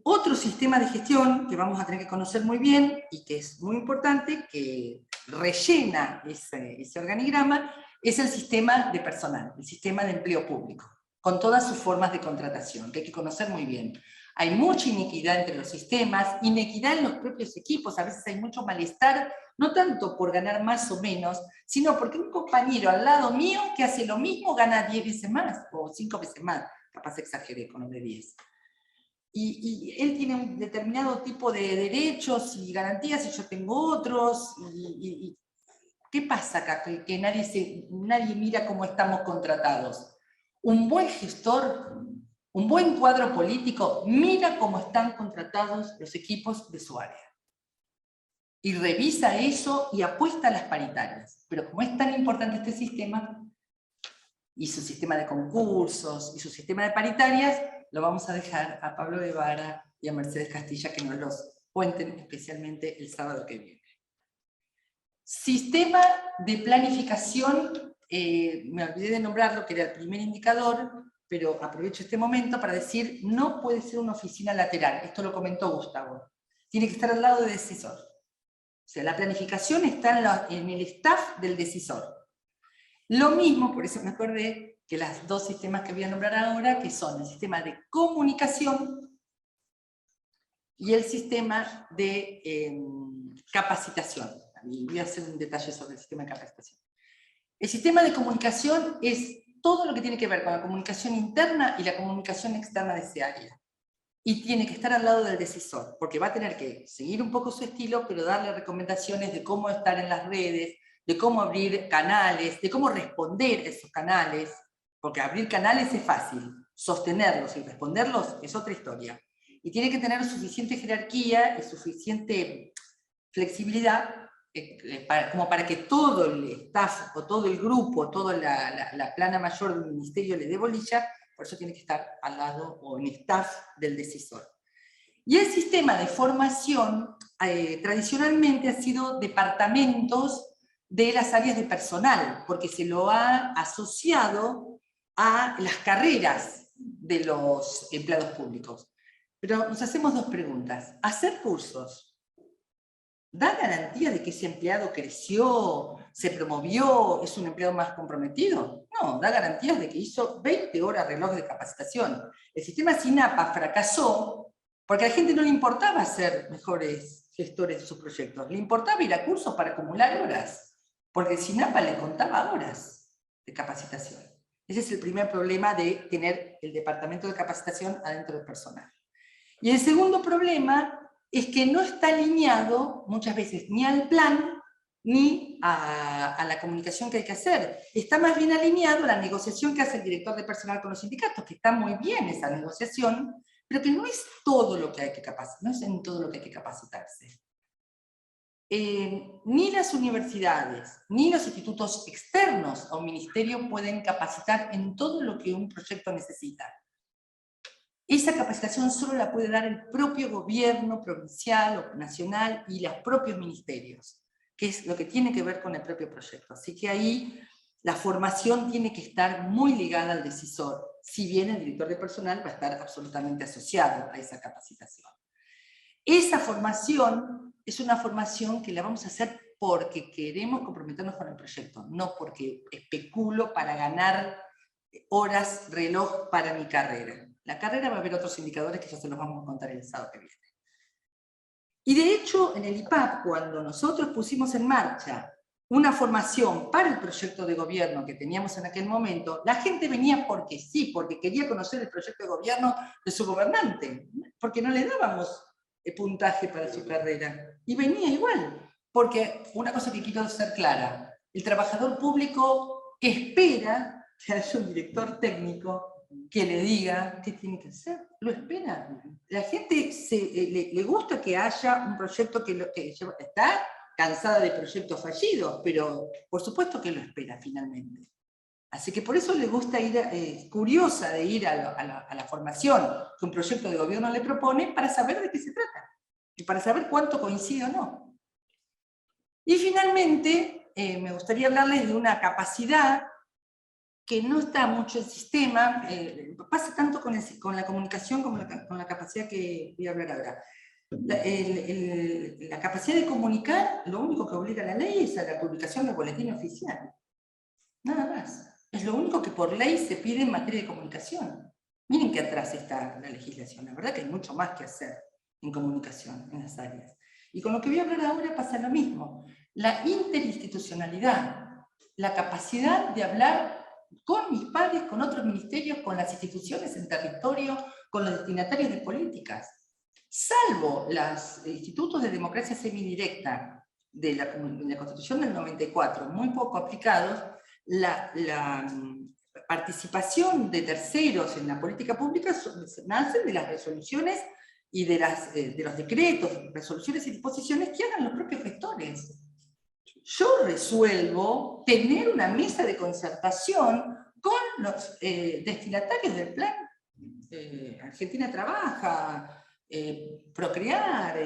Otro sistema de gestión que vamos a tener que conocer muy bien y que es muy importante, que rellena ese organigrama, es el sistema de personal, el sistema de empleo público, con todas sus formas de contratación, que hay que conocer muy bien. Hay mucha inequidad entre los sistemas, inequidad en los propios equipos, a veces hay mucho malestar, no tanto por ganar más o menos, sino porque un compañero al lado mío que hace lo mismo gana 10 veces más, o 5 veces más, capaz exageré con lo de 10. y él tiene un determinado tipo de derechos y garantías y yo tengo otros, y ¿qué pasa acá? Que nadie mira cómo estamos contratados. Un buen gestor, un buen cuadro político, mira cómo están contratados los equipos de su área. Y revisa eso y apuesta a las paritarias. Pero como es tan importante este sistema, y su sistema de concursos, y su sistema de paritarias, lo vamos a dejar a Pablo Guevara y a Mercedes Castilla que nos los cuenten especialmente el sábado que viene. Sistema de planificación, me olvidé de nombrarlo, que era el primer indicador, pero aprovecho este momento para decir, no puede ser una oficina lateral, esto lo comentó Gustavo, tiene que estar al lado del decisor. O sea, la planificación está en el staff del decisor. Lo mismo, por eso me acordé, que los dos sistemas que voy a nombrar ahora, que son el sistema de comunicación y el sistema de capacitación. Y voy a hacer un detalle sobre el sistema de capacitación. El sistema de comunicación es todo lo que tiene que ver con la comunicación interna y la comunicación externa de ese área. Y tiene que estar al lado del decisor, porque va a tener que seguir un poco su estilo, pero darle recomendaciones de cómo estar en las redes, de cómo abrir canales, de cómo responder a esos canales, porque abrir canales es fácil, sostenerlos y responderlos es otra historia. Y tiene que tener suficiente jerarquía y suficiente flexibilidad como para que todo el staff o todo el grupo, toda la plana mayor del ministerio le dé bolilla. Por eso tiene que estar al lado o en staff del decisor. Y el sistema de formación tradicionalmente ha sido departamentos de las áreas de personal, porque se lo ha asociado a las carreras de los empleados públicos. Pero nos hacemos dos preguntas. ¿Hacer cursos da garantía de que ese empleado creció, se promovió, es un empleado más comprometido? No, da garantías de que hizo 20 horas reloj de capacitación. El sistema SINAPA fracasó porque a la gente no le importaba ser mejores gestores de sus proyectos, le importaba ir a cursos para acumular horas, porque el SINAPA le contaba horas de capacitación. Ese es el primer problema de tener el departamento de capacitación adentro del personal. Y el segundo problema es que no está alineado muchas veces ni al plan ni a la comunicación que hay que hacer. Está más bien alineado a la negociación que hace el director de personal con los sindicatos, que está muy bien esa negociación, pero que no es todo lo que hay que capacitar, no es en todo lo que hay que capacitarse. Ni las universidades, ni los institutos externos a un ministerio pueden capacitar en todo lo que un proyecto necesita. Esa capacitación solo la puede dar el propio gobierno provincial o nacional y los propios ministerios, que es lo que tiene que ver con el propio proyecto. Así que ahí la formación tiene que estar muy ligada al decisor, si bien el director de personal va a estar absolutamente asociado a esa capacitación. Esa formación es una formación que la vamos a hacer porque queremos comprometernos con el proyecto, no porque especulo para ganar horas reloj para mi carrera. La carrera va a haber otros indicadores que ya se los vamos a contar el sábado que viene. Y de hecho, en el IPAP, cuando nosotros pusimos en marcha una formación para el proyecto de gobierno que teníamos en aquel momento, la gente venía porque sí, porque quería conocer el proyecto de gobierno de su gobernante, porque no le dábamos puntaje para su carrera. Y venía igual, porque una cosa que quiero ser clara, el trabajador público espera que haya un director técnico que le diga qué tiene que hacer, lo espera. La gente le gusta que haya un proyecto que está cansada de proyectos fallidos, pero por supuesto que lo espera finalmente. Así que por eso le gusta ir, curiosa de ir a la formación que un proyecto de gobierno le propone para saber de qué se trata y para saber cuánto coincide o no. Y finalmente, me gustaría hablarles de una capacidad que no está mucho en el sistema, pasa tanto con la comunicación como con la capacidad que voy a hablar ahora. La capacidad de comunicar, lo único que obliga a la ley es a la publicación del boletín oficial. Nada más. Es lo único que por ley se pide en materia de comunicación. Miren que atrás está la legislación. La verdad que hay mucho más que hacer en comunicación en las áreas. Y con lo que voy a hablar ahora pasa lo mismo. La interinstitucionalidad, la capacidad de hablar con mis pares, con otros ministerios, con las instituciones en territorio, con los destinatarios de políticas. Salvo los institutos de democracia semidirecta de la Constitución del 94, muy poco aplicados, la participación de terceros en la política pública nace de las resoluciones y de los decretos, resoluciones y disposiciones que hagan los propios gestores. Yo resuelvo tener una mesa de concertación con los destinatarios del plan Argentina Trabaja, Procrear,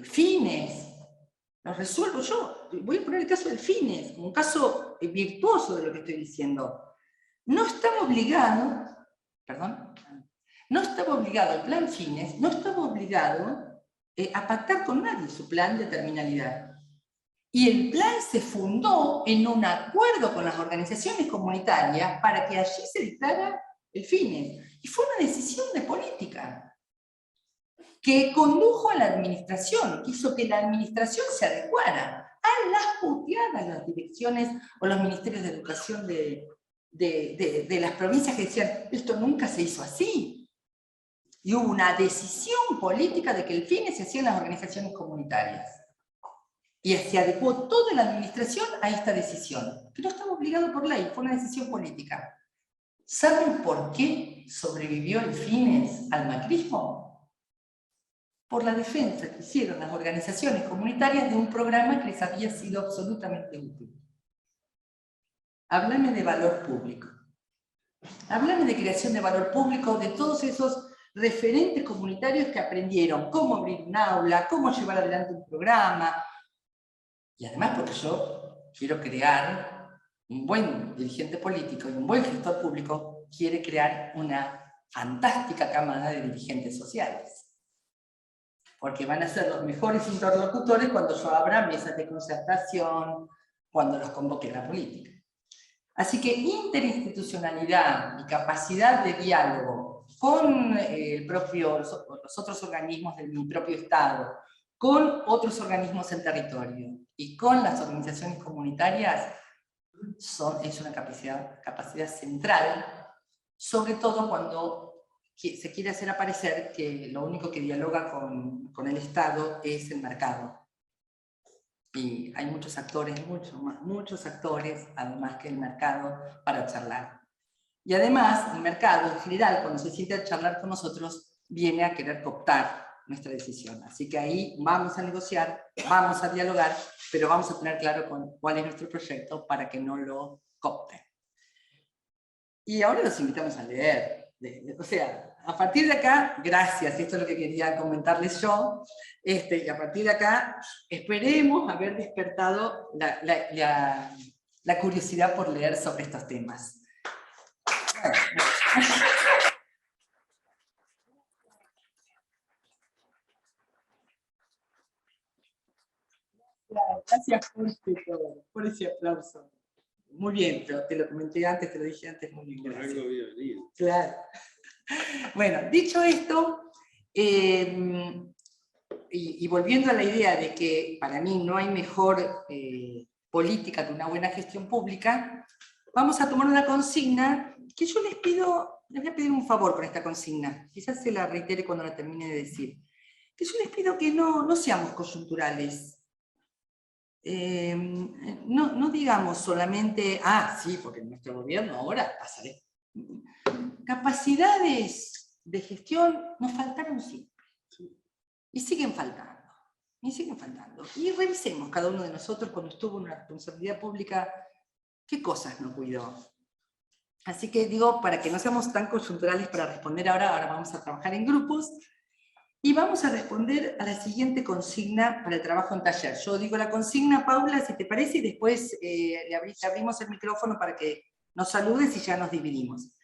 Fines. Los resuelvo yo. Voy a poner el caso del Fines, un caso virtuoso de lo que estoy diciendo. No estaba obligado, el plan Fines, no estaba obligado a pactar con nadie su plan de terminalidad. Y el plan se fundó en un acuerdo con las organizaciones comunitarias para que allí se dictara el Fines. Y fue una decisión de política que condujo a la administración, que hizo que la administración se adecuara a las puteadas, las direcciones o los ministerios de educación de las provincias que decían, esto nunca se hizo así. Y hubo una decisión política de que el Fines se hacía en las organizaciones comunitarias. Y se adecuó toda la administración a esta decisión, que no estaba obligado por ley, fue una decisión política. ¿Saben por qué sobrevivió el Fines al macrismo? Por la defensa que hicieron las organizaciones comunitarias de un programa que les había sido absolutamente útil. Háblame de valor público. Háblame de creación de valor público, de todos esos referentes comunitarios que aprendieron cómo abrir un aula, cómo llevar adelante un programa. Y además porque yo quiero crear un buen dirigente político y un buen gestor público, quiere crear una fantástica camada de dirigentes sociales. Porque van a ser los mejores interlocutores cuando yo abra mesas de concertación, cuando los convoque a la política. Así que interinstitucionalidad y capacidad de diálogo con los otros organismos de mi propio Estado, con otros organismos en territorio y con las organizaciones comunitarias es una capacidad central, sobre todo cuando se quiere hacer aparecer que lo único que dialoga con el Estado es el mercado. Y hay muchos actores, muchos actores, además que el mercado, para charlar. Y además, el mercado en general, cuando se siente a charlar con nosotros, viene a querer cooptar nuestra decisión. Así que ahí vamos a negociar, vamos a dialogar, pero vamos a tener claro cuál es nuestro proyecto para que no lo coopten. Y ahora los invitamos a leer. O sea, a partir de acá, gracias, esto es lo que quería comentarles yo, y a partir de acá esperemos haber despertado la curiosidad por leer sobre estos temas. Gracias por ese aplauso. Muy bien, te lo comenté antes, te lo dije antes, muy bien, gracias. Claro. Bueno, dicho esto, y volviendo a la idea de que para mí no hay mejor política que una buena gestión pública, vamos a tomar una consigna que yo les voy a pedir un favor con esta consigna, quizás se la reitere cuando la termine de decir, que yo les pido que no seamos coyunturales. No digamos solamente, sí, porque en nuestro gobierno ahora pasaré. Capacidades de gestión nos faltaron siempre. Y siguen faltando. Y revisemos cada uno de nosotros cuando estuvo en una responsabilidad pública, qué cosas no cuidó. Así que digo, para que no seamos tan coyunturales para responder ahora vamos a trabajar en grupos. Y vamos a responder a la siguiente consigna para el trabajo en taller. Yo digo la consigna, Paula, si te parece, y después le abrimos el micrófono para que nos saludes y ya nos dividimos.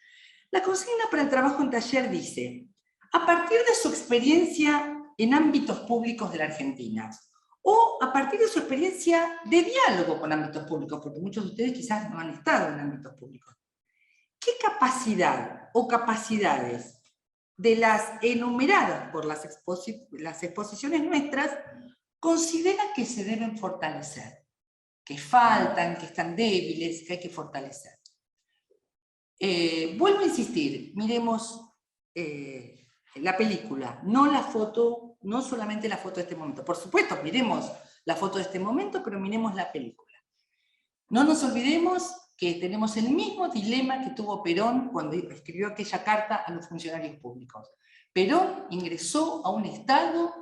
La consigna para el trabajo en taller dice, a partir de su experiencia en ámbitos públicos de la Argentina, o a partir de su experiencia de diálogo con ámbitos públicos, porque muchos de ustedes quizás no han estado en ámbitos públicos, ¿qué capacidad o capacidades de las enumeradas por las exposiciones nuestras, considera que se deben fortalecer, que faltan, que están débiles, que hay que fortalecer? Vuelvo a insistir, miremos la película, no la foto, no solamente la foto de este momento. Por supuesto, miremos la foto de este momento, pero miremos la película. No nos olvidemos que tenemos el mismo dilema que tuvo Perón cuando escribió aquella carta a los funcionarios públicos. Perón ingresó a un Estado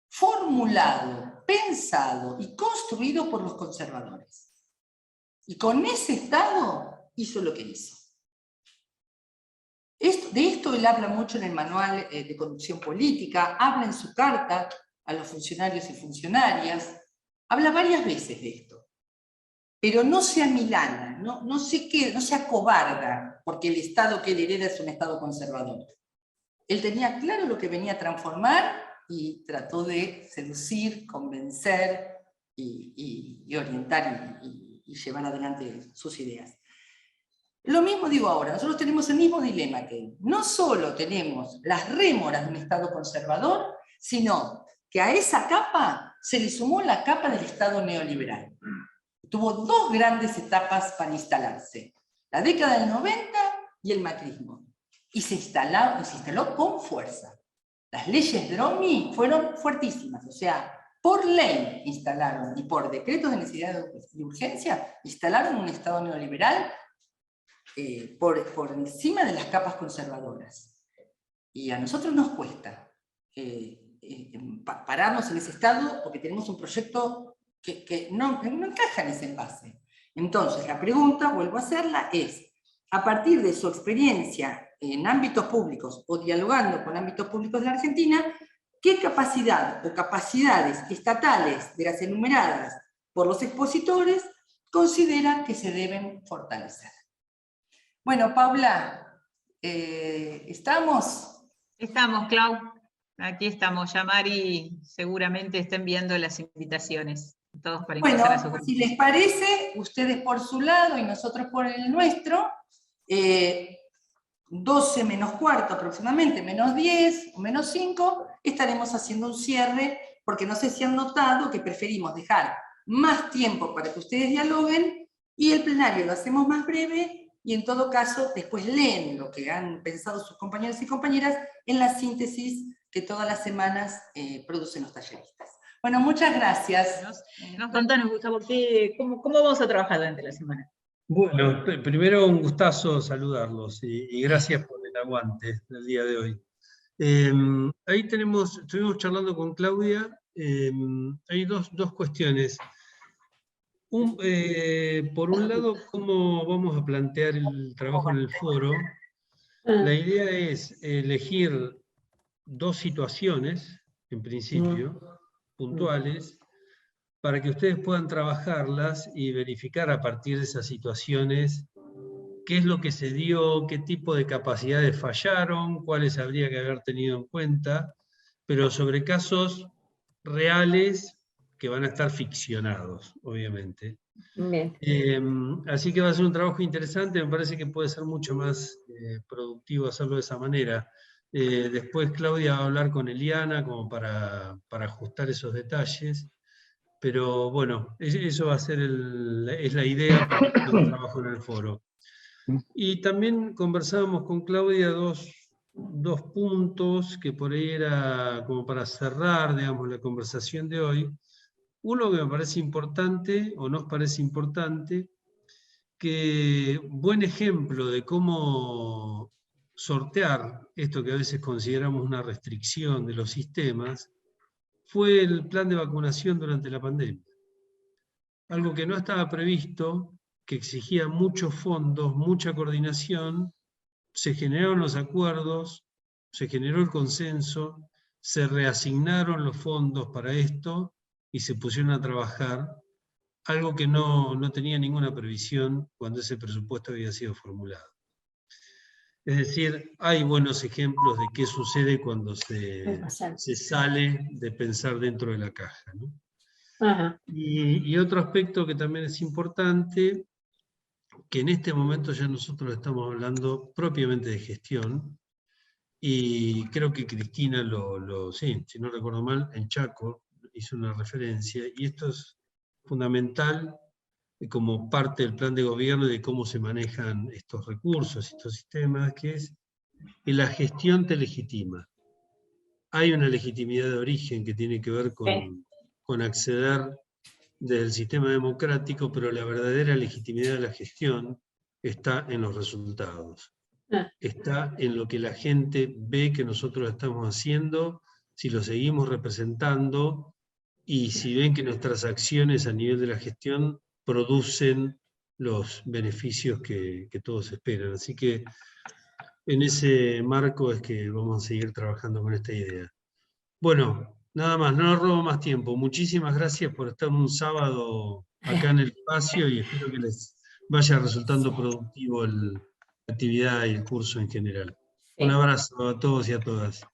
formulado, pensado y construido por los conservadores. Y con ese Estado hizo lo que hizo. De esto él habla mucho en el manual de conducción política, habla en su carta a los funcionarios y funcionarias, habla varias veces de esto. Pero no se amilana, no se acobarda, porque el Estado que él hereda es un Estado conservador. Él tenía claro lo que venía a transformar y trató de seducir, convencer y orientar y llevar adelante sus ideas. Lo mismo digo ahora, nosotros tenemos el mismo dilema que él. No solo tenemos las rémoras de un Estado conservador, sino que a esa capa se le sumó la capa del Estado neoliberal. Tuvo dos grandes etapas para instalarse, la década del 90 y el macrismo. Y se instaló con fuerza. Las leyes Dromi fueron fuertísimas, o sea, por ley instalaron y por decretos de necesidad y urgencia instalaron un Estado neoliberal por encima de las capas conservadoras. Y a nosotros nos cuesta pararnos en ese Estado porque tenemos un proyecto que no encaja en ese envase. Entonces, la pregunta, vuelvo a hacerla, es, a partir de su experiencia en ámbitos públicos o dialogando con ámbitos públicos de la Argentina, ¿qué capacidad o capacidades estatales de las enumeradas por los expositores consideran que se deben fortalecer? Bueno, Paula, ¿estamos? Estamos, Clau. Aquí estamos. Ya Mari seguramente está enviando las invitaciones. Todos para ingresar a su Bueno, grupo. si les parece, ustedes por su lado y nosotros por el nuestro, 12 menos cuarto aproximadamente, menos 10 o menos 5, estaremos haciendo un cierre, porque no sé si han notado que preferimos dejar más tiempo para que ustedes dialoguen y el plenario lo hacemos más breve y en todo caso después leen lo que han pensado sus compañeros y compañeras en la síntesis que todas las semanas producen los talleristas. Bueno, muchas gracias. Contanos, Gustavo, ¿cómo vamos a trabajar durante la semana? Bueno, primero un gustazo saludarlos y gracias por el aguante del día de hoy. Ahí estuvimos charlando con Claudia, hay dos cuestiones. Por un lado, cómo vamos a plantear el trabajo en el foro. La idea es elegir dos situaciones, en principio, puntuales, para que ustedes puedan trabajarlas y verificar a partir de esas situaciones qué es lo que se dio, qué tipo de capacidades fallaron, cuáles habría que haber tenido en cuenta, pero sobre casos reales que van a estar ficcionados, obviamente. Así que va a ser un trabajo interesante, me parece que puede ser mucho más productivo hacerlo de esa manera. Después Claudia va a hablar con Eliana como para ajustar esos detalles, pero bueno, eso va a ser es la idea para el trabajo en el foro. Y también conversábamos con Claudia dos puntos que por ahí era como para cerrar, digamos, la conversación de hoy. Uno que me parece importante, o nos parece importante, que buen ejemplo de cómo sortear esto que a veces consideramos una restricción de los sistemas, fue el plan de vacunación durante la pandemia. Algo que no estaba previsto, que exigía muchos fondos, mucha coordinación, se generaron los acuerdos, se generó el consenso, se reasignaron los fondos para esto y se pusieron a trabajar, algo que no tenía ninguna previsión cuando ese presupuesto había sido formulado. Es decir, hay buenos ejemplos de qué sucede cuando se sale de pensar dentro de la caja, ¿no? Ajá. Y otro aspecto que también es importante, que en este momento ya nosotros estamos hablando propiamente de gestión, y creo que Cristina sí, si no recuerdo mal, en Chaco hizo una referencia, y esto es fundamental como parte del plan de gobierno y de cómo se manejan estos recursos, estos sistemas, que es y la gestión te legitima. Hay una legitimidad de origen que tiene que ver con acceder desde el sistema democrático, pero la verdadera legitimidad de la gestión está en los resultados. Está en lo que la gente ve que nosotros estamos haciendo, si lo seguimos representando, y si ven que nuestras acciones a nivel de la gestión producen los beneficios que todos esperan. Así que en ese marco es que vamos a seguir trabajando con esta idea. Bueno, nada más, no nos robo más tiempo. Muchísimas gracias por estar un sábado acá en el espacio y espero que les vaya resultando productivo la actividad y el curso en general. Un abrazo a todos y a todas.